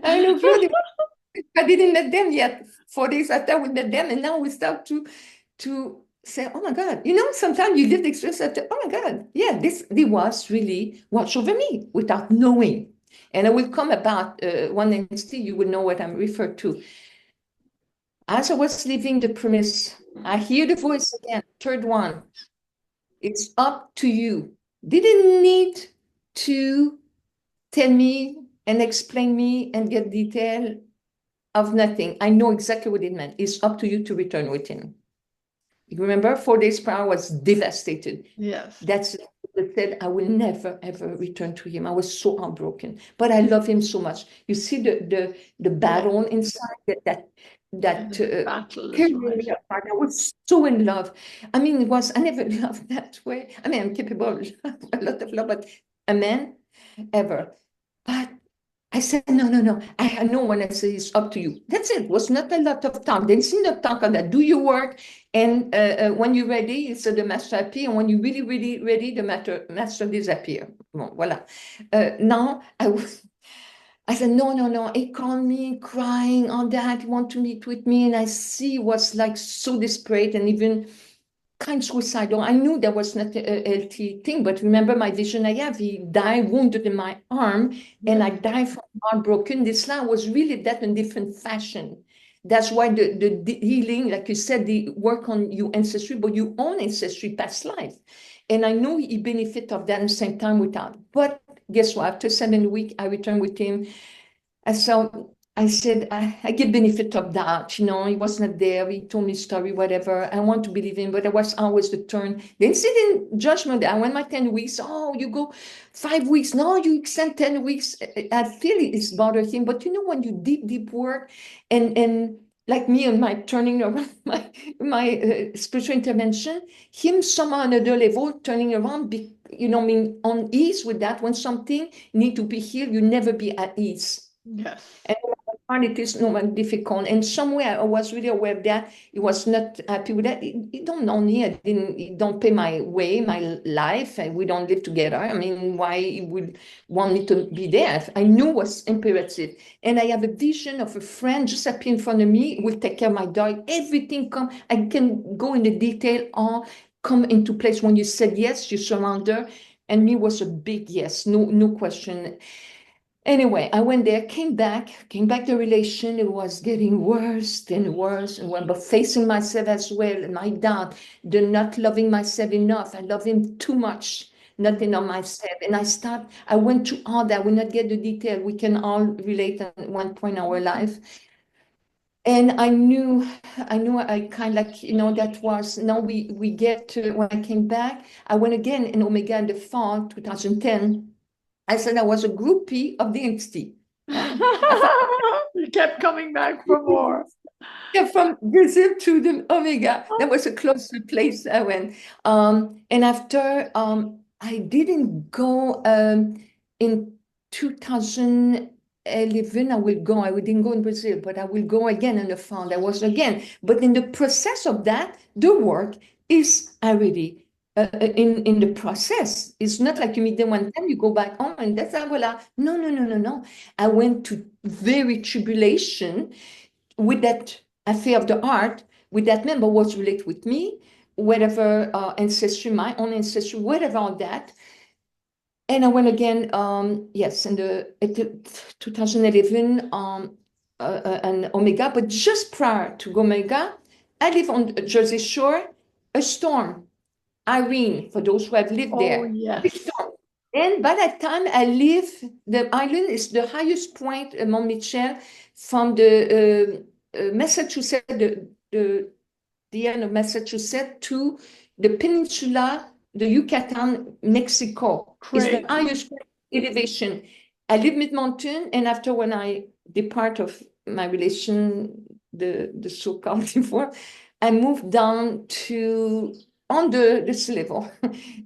B: I have no clue. I didn't met them yet. 4 days after we met them, and now we start to say, oh my God. You know, sometimes you live the experience after, oh my God, yeah, this was really watch over me without knowing. And I will come about one entity, you will know what I'm referred to. as I was leaving the premise, I hear the voice again, third one. It's up to you. Didn't need to tell me and explain me and get detail of nothing. I know exactly what it meant. It's up to you to return with him. You remember, 4 days prior, I was devastated.
A: Yes.
B: That's what said, I will never, ever return to him. I was so heartbroken, but I love him so much. You see the battle inside
A: Battle is
B: carried
A: right.
B: me apart. I was so in love. I mean, I never loved that way. I mean, I'm capable of a lot of love, but a man, ever. But I said, no. I know when I say it's up to you. That's it. It was not a lot of time. Didn't see no talk on that. Do your work. And when you're ready, it's the master appear. And when you're really, really ready, the master disappear. Bon, voilà. Now, I said, no. He called me crying on that. He wanted to meet with me. And I see he was like so desperate and even kind of suicidal. I knew that was not a healthy thing, but remember my vision I have, he died wounded in my arm, and I died from heartbroken. This life was really that in different fashion. That's why the healing, like you said, the work on your ancestry, but your own ancestry, past life. And I know he benefit of that at the same time without. But guess what? After 7 weeks, I returned with him. And so I said, I get benefit of that. He was not there. He told me story, whatever. I want to believe him, but I was always the turn. Then sitting judgment. I went my 10 weeks. Oh, you go 5 weeks. No, you extend 10 weeks. I feel it's bothered him. But when you deep work and like me and my turning around, my spiritual intervention, him somehow on another level turning around, on ease with that. When something need to be healed, you never be at ease.
A: Yes.
B: And it is no one difficult. And somewhere I was really aware of that. He was not happy with that. He don't know me. He don't pay my way, my life. And we don't live together. I mean, why he would want me to be there? I knew it was imperative. And I have a vision of a friend just appear in front of me, will take care of my dog. Everything come. I can go in the detail, all come into place. When you said yes, you surrender. And me was a big yes, no question. Anyway, I went there, came back, the relation, it was getting worse and worse, but facing myself as well, my doubt, the not loving myself enough. I love him too much, nothing on myself. And I went to all that. We not get the detail. We can all relate at one point in our life. And I knew I kind of like, that was, now we get to, when I came back, I went again in Omega in the fall, 2010. I said I was a groupie of the entity.
A: You kept coming back for more.
B: Yeah, from Brazil to the Omega. That was a closer place I went. And after I didn't go in 2011, I will go. I didn't go in Brazil, but I will go again in the fall. I was again. But in the process of that, the work is already in the process. It's not like you meet them one time, you go back home, and that's voila. No. I went to very tribulation with that affair of the art, with that member was related with me, whatever ancestry, my own ancestry, whatever all that. And I went again, yes, in the 2011 an Omega, but just prior to Omega, I live on Jersey Shore, a storm. Irene, for those who have lived there.
A: Yes.
B: And by that time, the island is the highest point, Mont Michel, from the Massachusetts, the end of Massachusetts to the peninsula, the Yucatan, Mexico. Is the highest elevation. I live mid-mountain, and after when I depart of my relation, the so-called divorce, I moved down to on the sea level.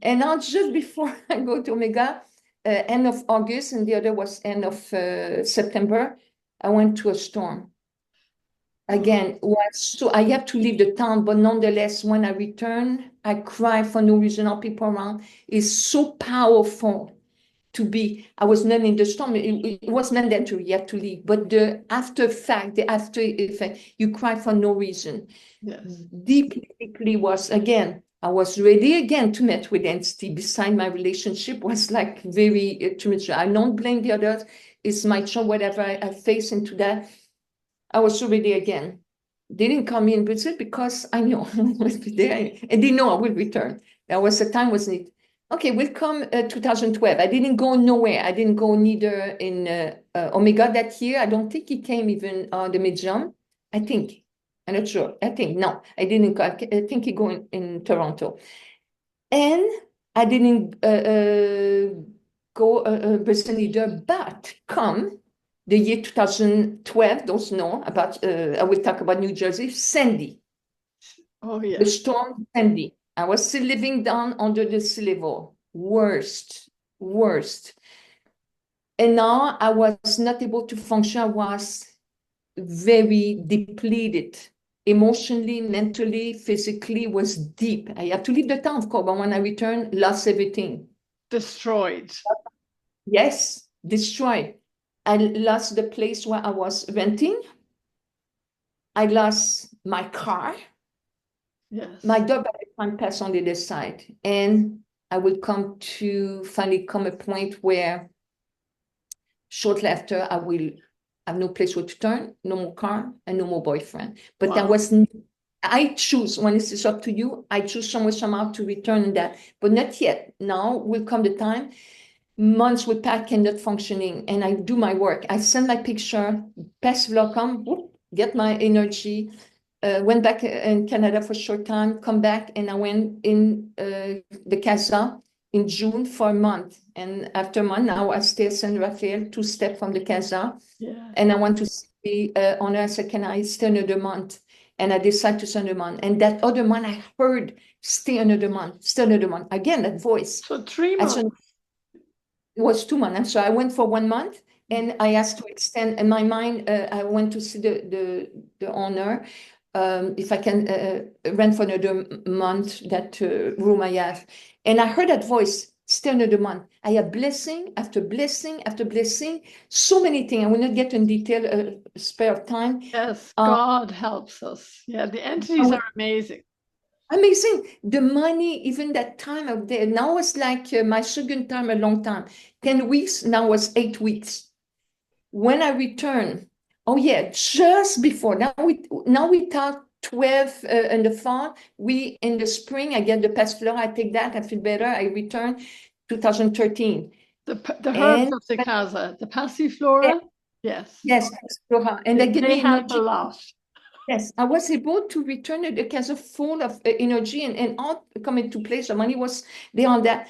B: And now just before I go to Omega, end of August, and the other was end of September, I went to a storm. Again, so I have to leave the town, but nonetheless, when I return, I cry for no reason. All people around. It's so powerful to be. I was not in the storm. It was mandatory. You have to leave. But the after fact, the after effect, you cry for no reason.
A: Yes.
B: Deeply was, again, I was ready again to meet with entity. Beside my relationship was like very tumultuous. I don't blame the others. It's my choice, whatever I face into that. I was so ready again. They didn't call me in Brazil because I knew I would be there, and they know I will return. That was the time was neat. Okay, we'll come 2012. I didn't go nowhere. I didn't go neither in Omega that year. I don't think he came even the Medium. I think. I'm not sure. I think no. I didn't go. I think he go in Toronto, and I didn't go Brazil either. But come the year 2012, those know about. I will talk about New Jersey. Sandy.
A: Oh,
B: The
A: yes.
B: storm Sandy. I was still living down under the sea level. Worst, worst. And now I was not able to function. I was very depleted. Emotionally, mentally, physically was deep. I had to leave the town, of course, but when I returned, lost everything.
A: Destroyed.
B: Yes, destroyed. I lost the place where I was renting. I lost my car.
A: Yes.
B: My dog at the time passed on the other side. And I will finally come a point where shortly after I will have no place where to turn, no more car, and no more boyfriend. But
A: Wow.
B: I choose, when it's up to you, I choose somewhere somehow to return that. But not yet. Now will come the time. Months will pass and not functioning. And I do my work. I send my picture, pass come, get my energy. Went back in Canada for a short time, come back, and I went in the Casa in June for a month. And after a month, now I stay at San Rafael, 2 steps from the Casa.
A: Yeah.
B: And I want to see on I said, can I stay another month? And I decided to stay another month. And that other month, I heard, stay another month, stay another month. Again, that voice.
A: So 3 months.
B: It was 2 months. And so I went for 1 month, and I asked to extend. In my mind, I went to see the owner. If I can rent for another month that room I have. And I heard that voice, stay another month. I have blessing after blessing after blessing, so many things. I will not get in detail, spare of time.
A: Yes, God helps us. Yeah, the entities are amazing.
B: Amazing. The money, even that time out there, now it's like my second time, a long time. 10 weeks, now was 8 weeks. When I return, oh yeah, just before, now we talk 12 in the fall. We in the spring, I get the passiflora, I take that, I feel better. I return 2013.
A: The herbs
B: And
A: of the casa, the passiflora, yes.
B: yes, passiflora. And that give
A: They
B: me
A: help a
B: energy.
A: lot.
B: Yes, I was able to return the casa full of energy and all come into place. The money was there on that.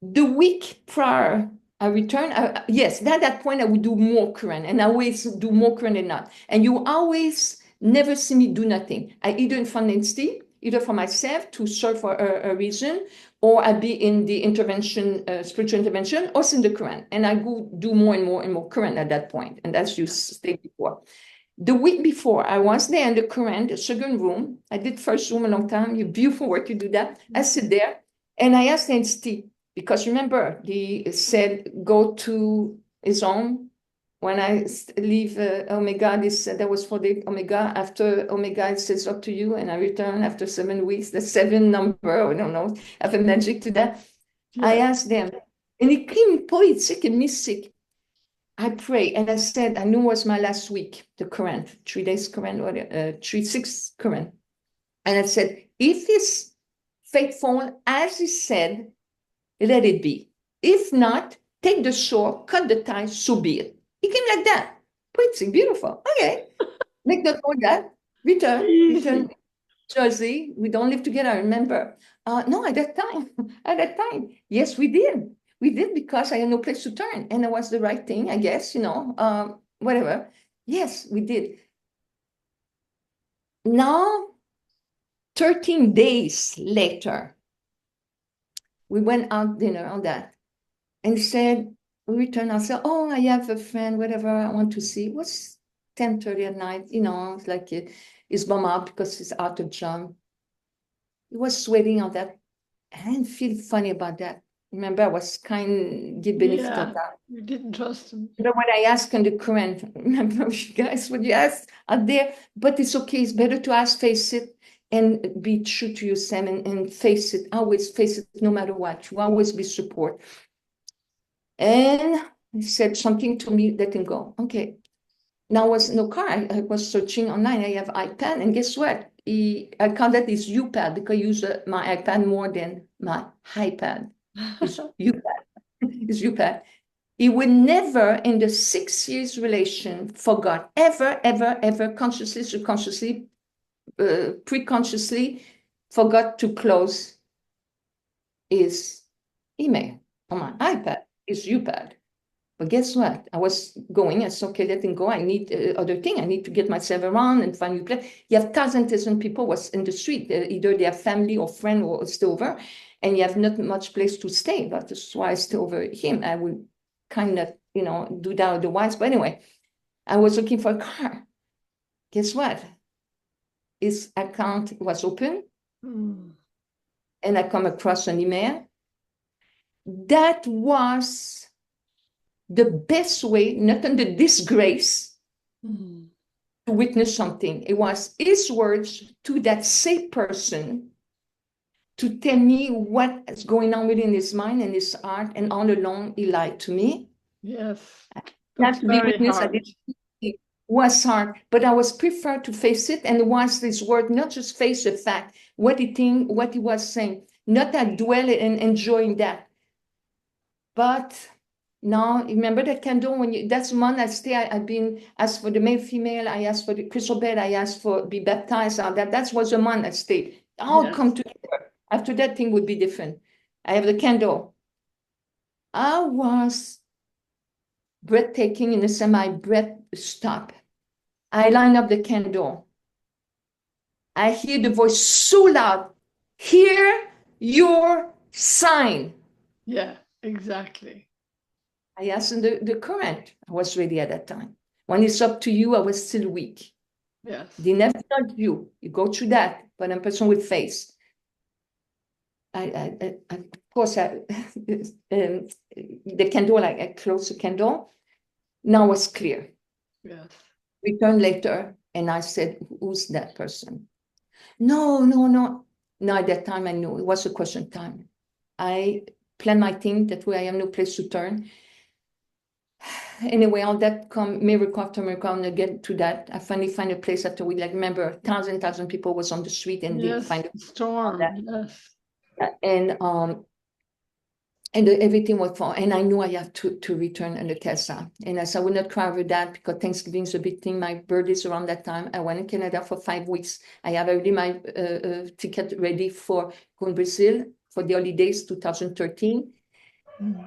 B: The week prior, I returned. Yes, at that point, I would do more current, and I always do more current than not. And you always never see me do nothing. I either in front of Steve, either for myself to serve for a reason, or I be in the intervention, spiritual intervention, or in the current. And I go do more and more and more current at that point. And that's you stated before. The week before, I was there in the current, the second room. I did first room a long time. You beautiful work, you do that. I sit there, and I asked Steve, because remember, he said, go to his own. When I leave Omega, this that was for the Omega. After Omega, it says up to you, and I return after 7 weeks. The 7 number, I don't know, have a magic to that.
A: Yeah.
B: I asked them, and it came poetic and mystic. I pray, and I said, I knew it was my last week, the current, 3 days current, or 6 current. And I said, if he's faithful as he said, let it be. If not, take the shore, cut the ties, so be it. It came like that. Pretty beautiful. Okay. Make the call that. Return Jersey. We don't live together, remember. No, at that time, yes, we did. We did because I had no place to turn. And it was the right thing, I guess, whatever. Yes, we did. Now, 13 days later, we went out dinner on that. And said, we returned, I said, oh, I have a friend, whatever, I want to see. It was 10:30 at night, it's like he's bummed out because he's out of job. He was sweating on that. I didn't feel funny about that. Remember, I was kind, give benefit of that.
A: You didn't trust him.
B: But when I asked in the current, remember, you guys, what you asked out there, but it's okay, it's better to ask, face it, and be true to yourself and face it, always face it, no matter what. You always be support. And he said something to me, let him go. Okay. Now was no car. I was searching online. I have iPad, and guess what? I call that his UPad because I use my iPad more than my iPad. It's UPad. It's UPad. He would never, in the 6 years relation, forgot ever, consciously, subconsciously, pre-consciously, forgot to close his email on my iPad, his UPad. But guess what? I was going, I said, okay, let him go. I need other thing. I need to get myself around and find new place. You have thousand people was in the street. Either they have family or friend or stay over, and you have not much place to stay. But that's why I stay over him. I would kind of, do that otherwise. But anyway, I was looking for a car. Guess what? His account was open, and I come across an email. That was the best way, not under disgrace, to witness something. It was his words to that same person to tell me what is going on within his mind and his heart, and all along he lied to me.
A: Yes.
B: That's to be witnessed. It was hard, but I was preferred to face it, and was this word, not just face the fact, what he was saying, not that dwell and enjoying that. But now, remember that candle that's one I stay. I've been asked for the male, female. I asked for the crystal bed. I asked for be baptized. All that was the month I stayed. All come together. After that, thing would be different. I have the candle. I was breathtaking in the semi-breath stop. I line up the candle. I hear the voice so loud. Hear your sign.
A: Yeah, exactly.
B: I asked him the current. I was ready at that time. When it's up to you, I was still weak.
A: Yes.
B: They never judge you. You go through that, but I'm a person with face. Of course, the candle, I closed the candle. Now it was clear.
A: Yes.
B: Returned later, and I said, who's that person? No. No, at that time, I knew. It was a question time. I planned my thing. That way I have no place to turn. Anyway, all that come miracle after miracle, and again to that, I finally find a place after we remember thousand people was on the street, and didn't find a
A: storm. Yes.
B: And everything was fine. And I knew I have to return in the Casa. And I said I would not cry over that because Thanksgiving is a big thing. My birthday's around that time. I went in Canada for 5 weeks. I have already my ticket ready for going to Brazil for the holidays 2013.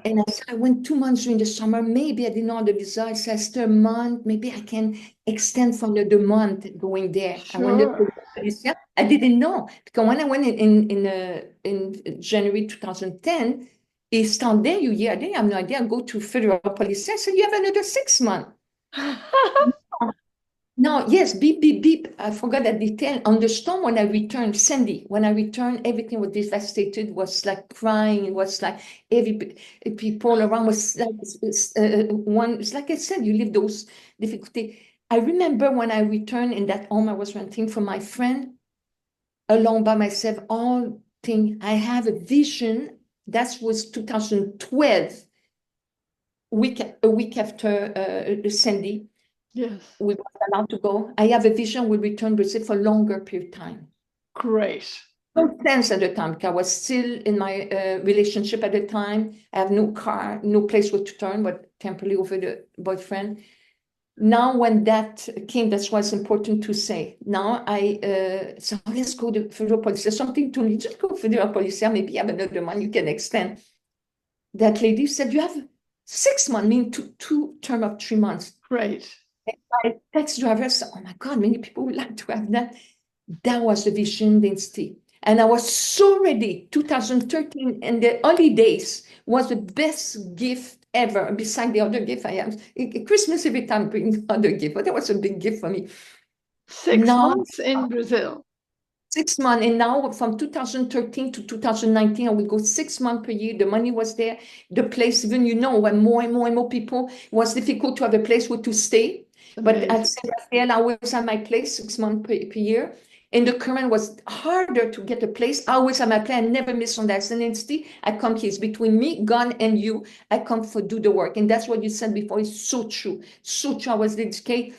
B: And I went 2 months during the summer. Maybe I didn't know the visa. I said, after a month, maybe I can extend for another month going there.
A: Sure.
B: I didn't know. Because when I went in January 2010, it's down there, I didn't have no idea. I go to federal police. I said, you have another 6 months. No, yes, beep. I forgot that detail. On the storm, when I returned, Sandy, when I returned, everything was devastated, was like crying. It was like every people around was like one. It's like I said, you live those difficulties. I remember when I returned in that home I was renting from my friend, alone by myself, all thing. I have a vision. That was 2012, a week after Sandy.
A: Yes.
B: We were allowed to go. I have a vision we'll return Brazil for a longer period of time.
A: Great.
B: No sense at the time because I was still in my relationship at the time. I have no car, no place where to turn, but temporarily over the boyfriend. Now, when that came, that's what's important to say. Now so let's go to federal police. There's something to me. Just go to federal police. Maybe you have another month you can extend. That lady said, you have 6 months, meaning two term of 3 months.
A: Great.
B: And my taxi driver said, oh my God, many people would like to have that. That was the vision density. And I was so ready. 2013 and the holidays was the best gift ever, beside the other gift I have. Christmas every time brings other gift, but that was a big gift for me.
A: 6 months in Brazil.
B: 6 months. And now from 2013 to 2019, I would go 6 months per year. The money was there. The place, even, when more and more people, it was difficult to have a place where to stay. But at Saint Raphael, I always had my place 6 months per year. And the current was harder to get a place. I always had my plan, never miss on that identity. I come here. It's between me, God, and you. I come for do the work. And that's what you said before. It's so true. So true. I was dedicated.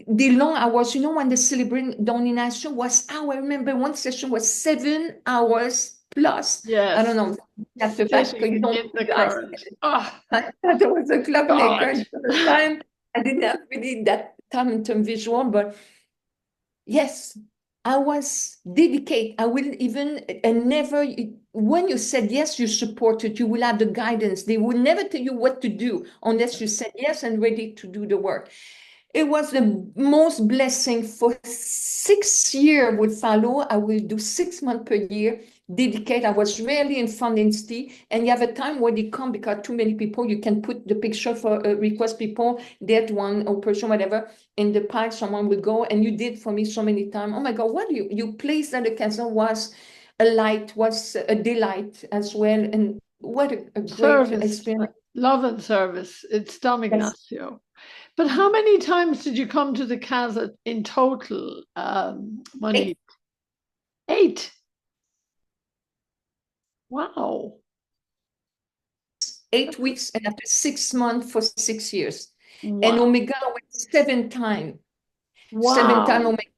B: the long hours, when the celebrating domination was I remember one session was 7 hours plus. I don't
A: Yes.
B: know. That's the fact because you
A: Sitting
B: don't
A: in the
B: realize.
A: current. Oh,
B: I thought I was a clockmaker.
A: God.
B: And at the time, I didn't have really that time in term visual, but yes, I was dedicated. I will even, and never, when you said yes, you supported, you will have the guidance. They will never tell you what to do unless you said yes and ready to do the work. It was the most blessing for 6 years would follow. I will do 6 months per year, dedicate. I was rarely in front density. And you have a time when they come because too many people, you can put the picture for request people, that one or person, whatever, in the pile, someone will go. And you did for me so many times. Oh my God, what you placed at the castle was a light, was a delight as well. And what a great
A: Service,
B: experience.
A: love and service. It's Dom
B: Yes.
A: Ignacio. But how many times did you come to the Casa in total, Monique? 8. Wow.
B: 8 weeks and after 6 months for 6 years. And
A: Wow.
B: Omega went 7 times. 7 times
A: Wow.
B: Omega.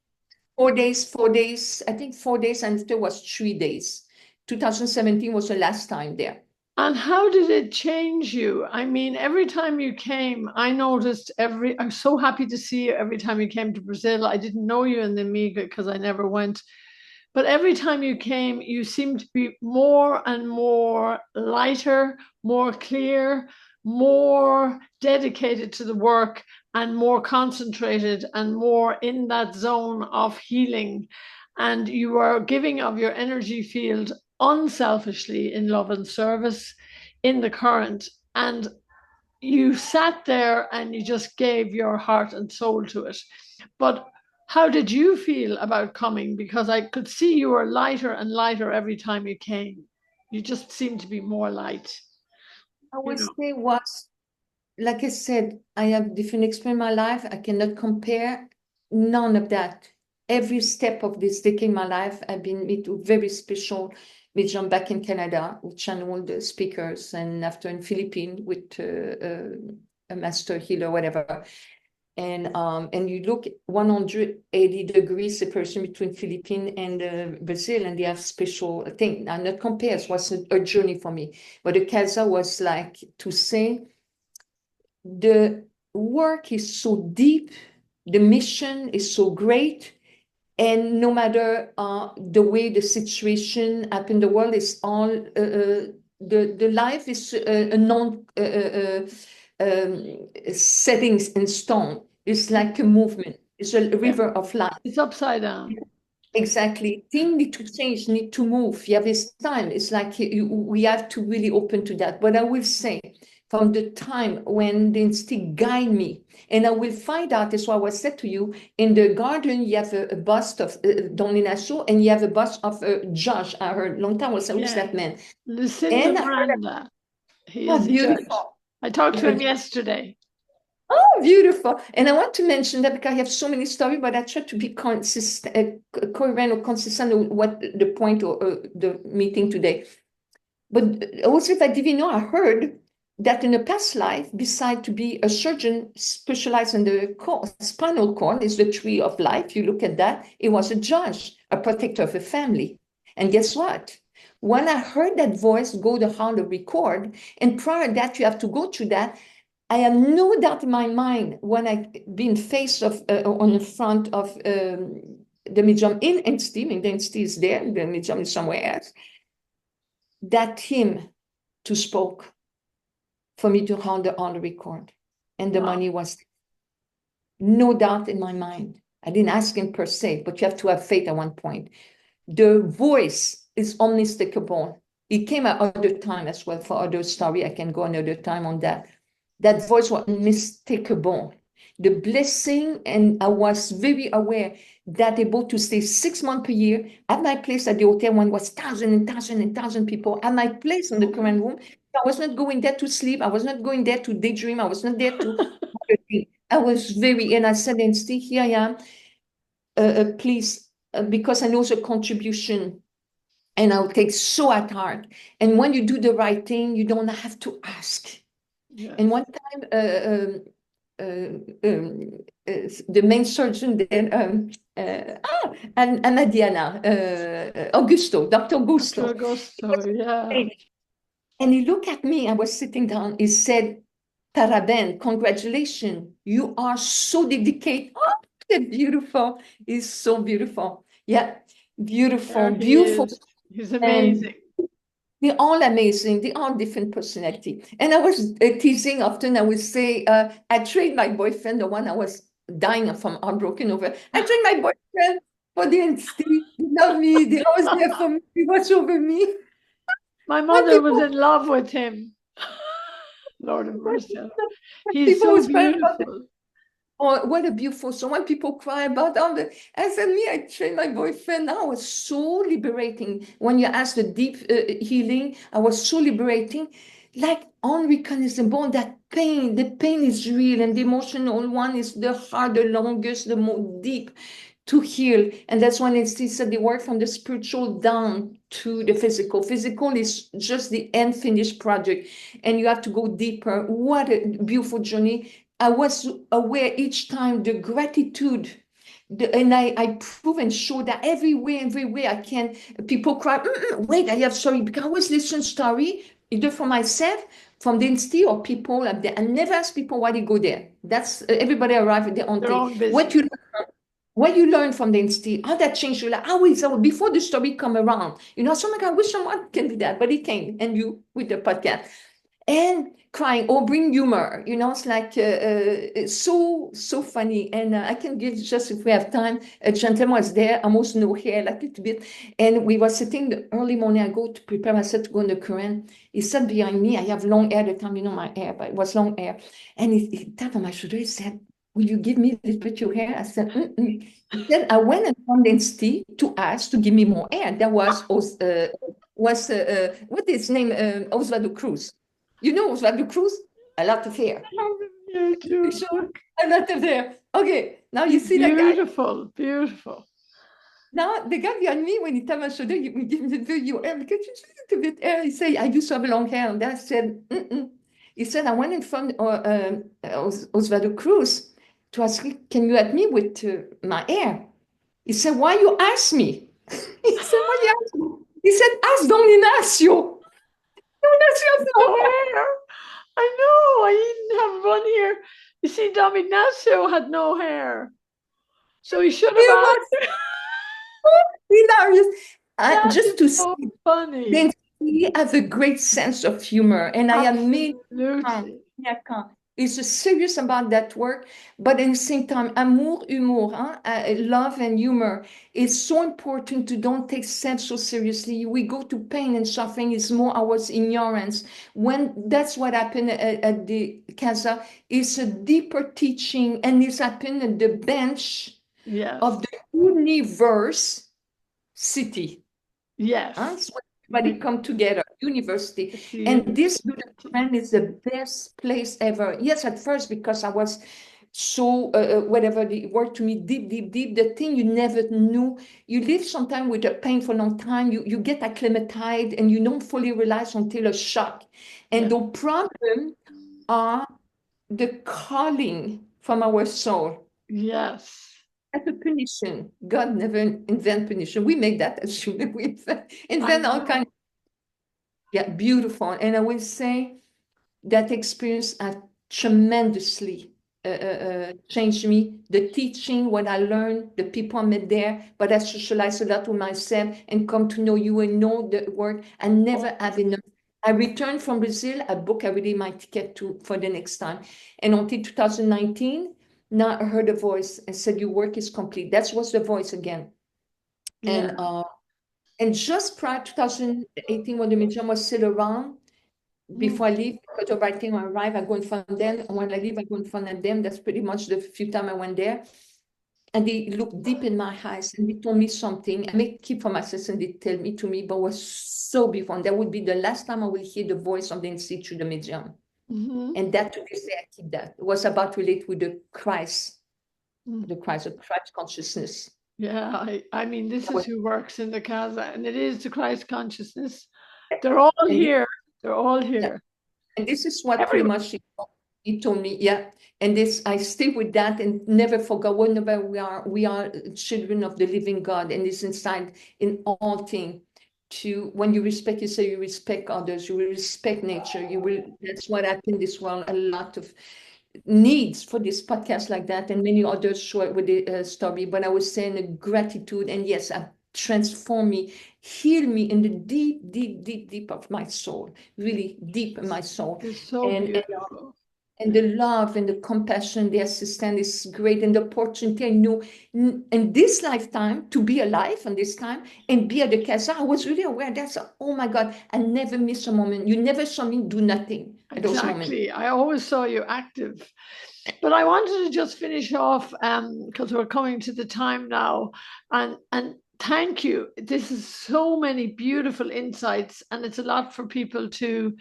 B: 4 days, 4 days. I think 4 days and there was 3 days. 2017 was the last time there.
A: And how did it change you? I mean, every time you came, I noticed I'm so happy to see you every time you came to Brazil. I didn't know you in the Amiga because I never went. But every time you came, you seemed to be more and more lighter, more clear, more dedicated to the work, and more concentrated and more in that zone of healing. And you were giving of your energy field unselfishly in love and service in the current. And you sat there and you just gave your heart and soul to it. But how did you feel about coming? Because I could see you were lighter and lighter every time you came. You just seemed to be more light,
B: I
A: you
B: would
A: know.
B: say was, like I said, I have different experience in my life. I cannot compare none of that. Every step of this decade in my life, I've been with very special with John back in Canada, with channeled speakers, and after in Philippines with a master healer, whatever. And you look 180 degrees separation between Philippines and Brazil, and they have special thing. I'm not compared. It was a journey for me, but the Casa was like to say the work is so deep, the mission is so great, and no matter the way the situation up in the world is all the life is a non settings in stone. It's like a movement. It's a
A: Yeah,
B: river of life.
A: it's upside down.
B: Exactly. Things need to change, need to move. You have this time. It's like we have to really open to that. But I will say, from the time when the instinct guide me, and I will find out, that's what I said to you, in the garden, you have a bust of Don Ignacio, and you have a bust of Judge. I heard long time, I said, who's
A: Yeah.
B: that man?
A: Lucinda
B: And I heard,
A: Miranda. He
B: oh,
A: is the judge.
B: beautiful.
A: I talked to him yesterday.
B: Oh, beautiful. And I want to mention that because I have so many stories, but I try to be consistent, coherent or consistent with what the point or the meeting today. But also, if I didn't know, I heard that in a past life, beside to be a surgeon specialized in the spinal cord, is the tree of life. You look at that, it was a judge, a protector of a family. And guess what? When I heard that voice go on the record, and prior to that, you have to go through that. I have no doubt in my mind when I been faced of on the front of the medium in entity, and the entity is there, the medium is somewhere else, that him to spoke for me to hold on the record. And the
A: Wow.
B: money was no doubt in my mind. I didn't ask him per se, but you have to have faith at one point. The voice is unmistakable. It came at other time as well for other story. I can go another time on that. That voice was unmistakable. The blessing, and I was very aware that able to stay 6 months per year at my place at the hotel when was thousand and thousand and thousand people at my place in the current room. I was not going there to sleep. I was not going there to daydream. I was not there to. I was very, and I said, and still here I am. Please, because I know the contribution and I'll take so at heart. And when you do the right thing, you don't have to ask.
A: Yes.
B: And one time, the main surgeon then, Anna Diana, Augusto, Dr. Augusto.
A: Dr. Augusto, yeah.
B: And he looked at me, I was sitting down, he said, Taraben, congratulations, you are so dedicated. Oh, beautiful. He's so beautiful. Yeah, beautiful,
A: There he
B: beautiful.
A: is. He's
B: And
A: amazing.
B: they're all amazing. They all different personality. And I was teasing often. I would say, I trained my boyfriend, the one I was dying from heartbroken over. I trained my boyfriend for the NST. They love me. They always there for me. They watch over me.
A: My
B: When
A: mother was
B: people,
A: in love with him. Lord have mercy.
B: when
A: He's
B: people
A: so
B: always cry about
A: beautiful.
B: oh, what a beautiful song. When people cry about all the, I said, me, I trained my boyfriend. Now was so liberating. When you asked the deep healing, I was so liberating. Like unrecognizable, that pain, the pain is real, and the emotional one is the hard, the longest, the more deep to heal. And that's when it's said they work from the spiritual down to the physical. Physical is just the end finished project, and you have to go deeper. What a beautiful journey. I was aware each time the gratitude, and I prove and show that everywhere I can, people cry, wait, I have story, because I always listen story, either for myself, from the institute, or people up there. I never ask people why they go there. That's everybody arrive at their own
A: Their
B: thing.
A: own business.
B: What you learn from the institute, how that changed you, like how is that before the story come around? You know, so like I wish someone can do that, but it came, and you with the podcast. And crying or bring humor, you know, it's like it's so funny. And I can give, just if we have time, a gentleman was there, almost no hair, like a little bit, and we were sitting the early morning. I go to prepare myself to go in the Quran. He sat behind me. I have long hair at the time, you know, my hair, but it was long hair, and he tapped on my shoulder. He said, will you give me a little bit of your hair? I said, mm-mm. He said, I went and found Density to ask to give me more hair. That was what is his name, Osvaldo Cruz. You know Osvaldo Cruz? A lot of hair.
A: You too.
B: A lot of hair. Okay, now you
A: He's
B: see that guy.
A: beautiful, beautiful.
B: Now the guy behind me, when he tapped my shoulder, you give me your hair because you just a little bit hair. He said, I used to have long hair. And I said, mm-mm. He said, I went in front of Osvaldo Cruz to ask, can you help me with my hair? He said, why you ask me? He said, why you ask me? He said, ask Don Ignacio. Don Ignacio has no
A: No
B: hair.
A: hair. I know. I didn't have one here. You see, Dom Ignacio had no hair. So he should
B: He
A: have
B: was
A: asked.
B: hilarious.
A: That
B: Just
A: is
B: to
A: so
B: see,
A: funny.
B: then he has a great sense of humor, and I admire
A: Absolutely.
B: Archand. He's serious about that work, but at the same time, amour, humour, love and humor is so important to don't take self so seriously. We go to pain and suffering is more our ignorance. When that's what happened at the Casa, it's a deeper teaching, and it's happened at the bench
A: Yes.
B: of the universe city.
A: Yes.
B: So everybody come together, university.
A: See,
B: And this friend is the best place ever. Yes, at first, because I was so, whatever, the word to me, deep, the thing you never knew. You live sometime with a pain for a long time, you get acclimatized, and you don't fully realize until a shock. And the problem are the calling from our soul.
A: yes.
B: That's a punition. God never invent punition. We make that as human. We invent all kinds. Yeah, beautiful. And I will say that experience has tremendously changed me. The teaching, what I learned, the people I met there, but I socialized a lot with myself and come to know you and know the work. I never have enough. I returned from Brazil. I booked already my ticket for the next time. And until 2019, now I heard a voice and said, your work is complete. That was the voice again.
A: Yeah.
B: And just prior to 2018, when the museum was still around, before I leave, because of writing, when I arrive, I go in front of them. And when I leave, I go in front of them. That's pretty much the few times I went there. And they looked deep in my eyes and they told me something. I may keep for myself and they tell me to me, but it was so beautiful. And that would be the last time I will hear the voice of the Institute, the museum. And that to this day, I keep that. It was about relate with the Christ, the Christ consciousness.
A: Yeah, I mean, this is who works in the Casa, and it is the Christ consciousness. They're all here. They're all here.
B: And this is what pretty much He told me, yeah. And this, I stay with that and never forget. Whenever we are children of the living God, and it's inside in all things. To when you respect yourself, you respect others, you will respect nature. You will. That's what happened in this world. A lot of needs for this podcast like that, and many others short with the story. But I was saying a gratitude, and yes, transform me, heal me in the deep, deep, deep, deep of my soul, really deep in my soul.
A: It's so
B: And
A: beautiful.
B: and the love and the compassion, the assistance is great, and the opportunity I know in this lifetime to be alive in this time and be at the casa. I was really aware that's, oh my God, I never miss a moment. You never saw me do nothing at those moments.
A: Exactly. I always saw you active. But I wanted to just finish off because we're coming to the time now, and thank you. This is so many beautiful insights, and it's a lot for people to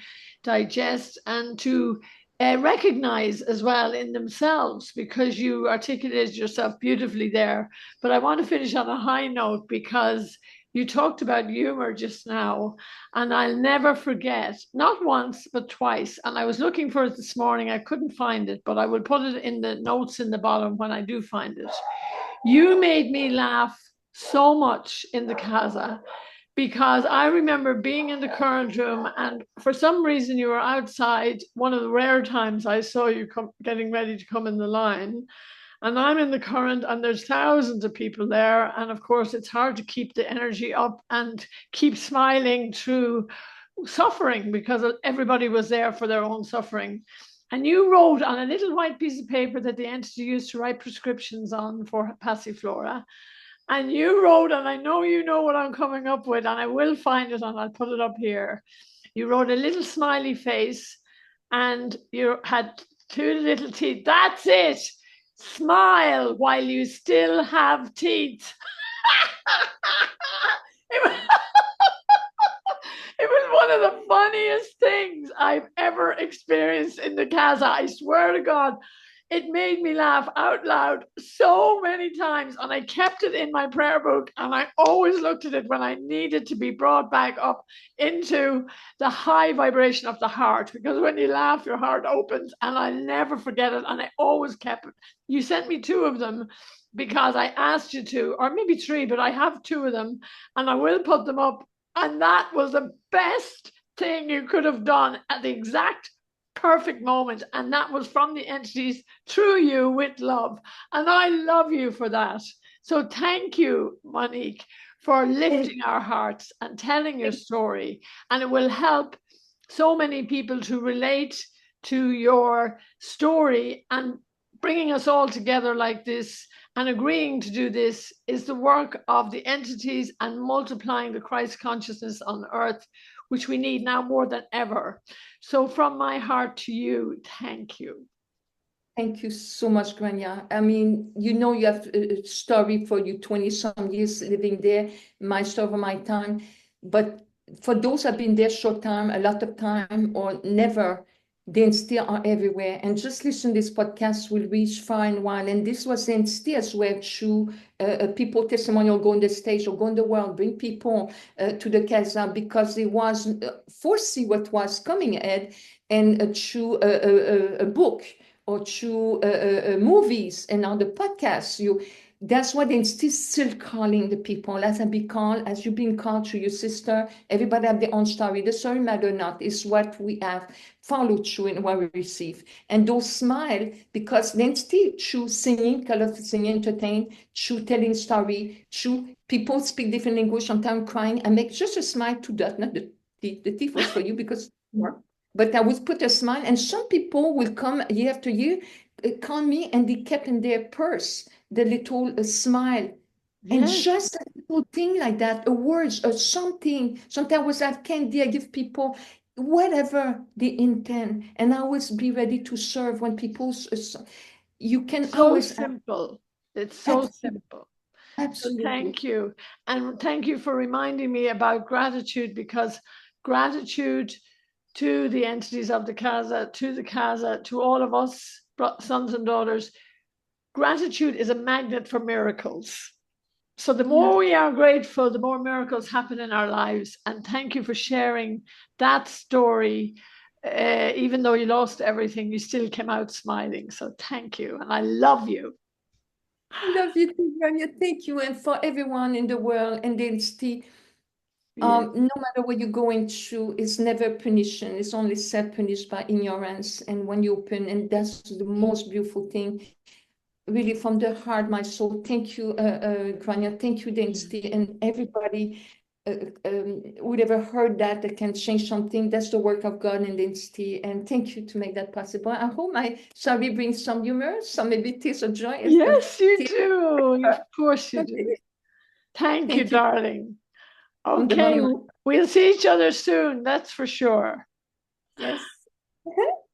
A: digest and to recognize as well in themselves, because you articulated yourself beautifully there. But I want to finish on a high note, because you talked about humor just now, and I'll never forget, not once, but twice. And I was looking for it this morning. I couldn't find it, but I will put it in the notes in the bottom when I do find it. You made me laugh so much in the casa, because I remember being in the current room, and for some reason you were outside, one of the rare times I saw you getting ready to come in the line. And I'm in the current, and there's thousands of people there. And of course, it's hard to keep the energy up and keep smiling through suffering, because everybody was there for their own suffering. And you wrote on a little white piece of paper that the entity used to write prescriptions on for passiflora. And you wrote, and I know you know what I'm coming up with, and I will find it and I'll put it up here. You wrote a little smiley face, and you had two little teeth. That's it. Smile while you still have teeth. it, was, it was one of the funniest things I've ever experienced in the casa. I swear to God. It made me laugh out loud so many times, and I kept it in my prayer book, and I always looked at it when I needed to be brought back up into the high vibration of the heart, because when you laugh, your heart opens, and I never forget it, and I always kept it. You sent me two of them because I asked you to, or maybe three, but I have two of them, and I will put them up, and that was the best thing you could have done at the exact perfect moment, and that was from the entities through you with love, and I love you for that. So thank you, Monique, for lifting our hearts and telling your story, and it will help so many people to relate to your story. And bringing us all together like this and agreeing to do this is the work of the entities, and multiplying the Christ consciousness on earth, which we need now more than ever. So from my heart to you, thank you.
B: Thank you so much, Grania. I mean, you know, you have a story for you, 20 some years living there, my story of my time. But for those who have been there short time, a lot of time, or never, they still are everywhere. And just listen, this podcast will reach far and wide. And this was in still where true people testimonial go on the stage or go in the world, bring people to the casa, because it was foresee what was coming ahead, and through a book or through movies and other podcasts. That's why they're still calling the people as I be called, as you've been called through your sister. Everybody have their own story. The story matter not, is what we have followed through and what we receive. And those smile because then still through singing, color singing, entertain, through telling story, through people speak different language, sometimes crying. I make just a smile to that, not the teeth. The teeth was for you because but I would put a smile, and some people will come year after year, call me, and they kept in their purse the little smile. And
A: Yes.
B: just a little thing like that, a words or something. Sometimes I have candy, I give people whatever they intend, and I always be ready to serve when people. You can
A: So
B: always
A: simple. It's so
B: absolutely,
A: simple. So
B: absolutely.
A: thank you. And thank you for reminding me about gratitude, because gratitude to the entities of the casa, to all of us, sons and daughters, gratitude is a magnet for miracles. So the
B: Yeah.
A: more we are grateful, the more miracles happen in our lives. And thank you for sharing that story even though you lost everything, you still came out smiling. So thank you. And I love you.
B: I love you too, Grania. Thank you. And for everyone in the world, and density,
A: Yes.
B: no matter what you're going through, it's never punition. It's only self-punished by ignorance. And when you open, and that's the most beautiful thing, really from the heart, my soul. Thank you, Grania. Thank you, density, and everybody would ever heard that can change something. That's the work of God and density. And thank you to make that possible. I hope my story brings some humor, some maybe tears of joy.
A: Yes, you do. Of course you do.
B: Okay.
A: Thank you,
B: Thank you
A: darling.
B: from the
A: Okay,
B: bottom.
A: we'll see each other soon. That's for sure.
B: Yes.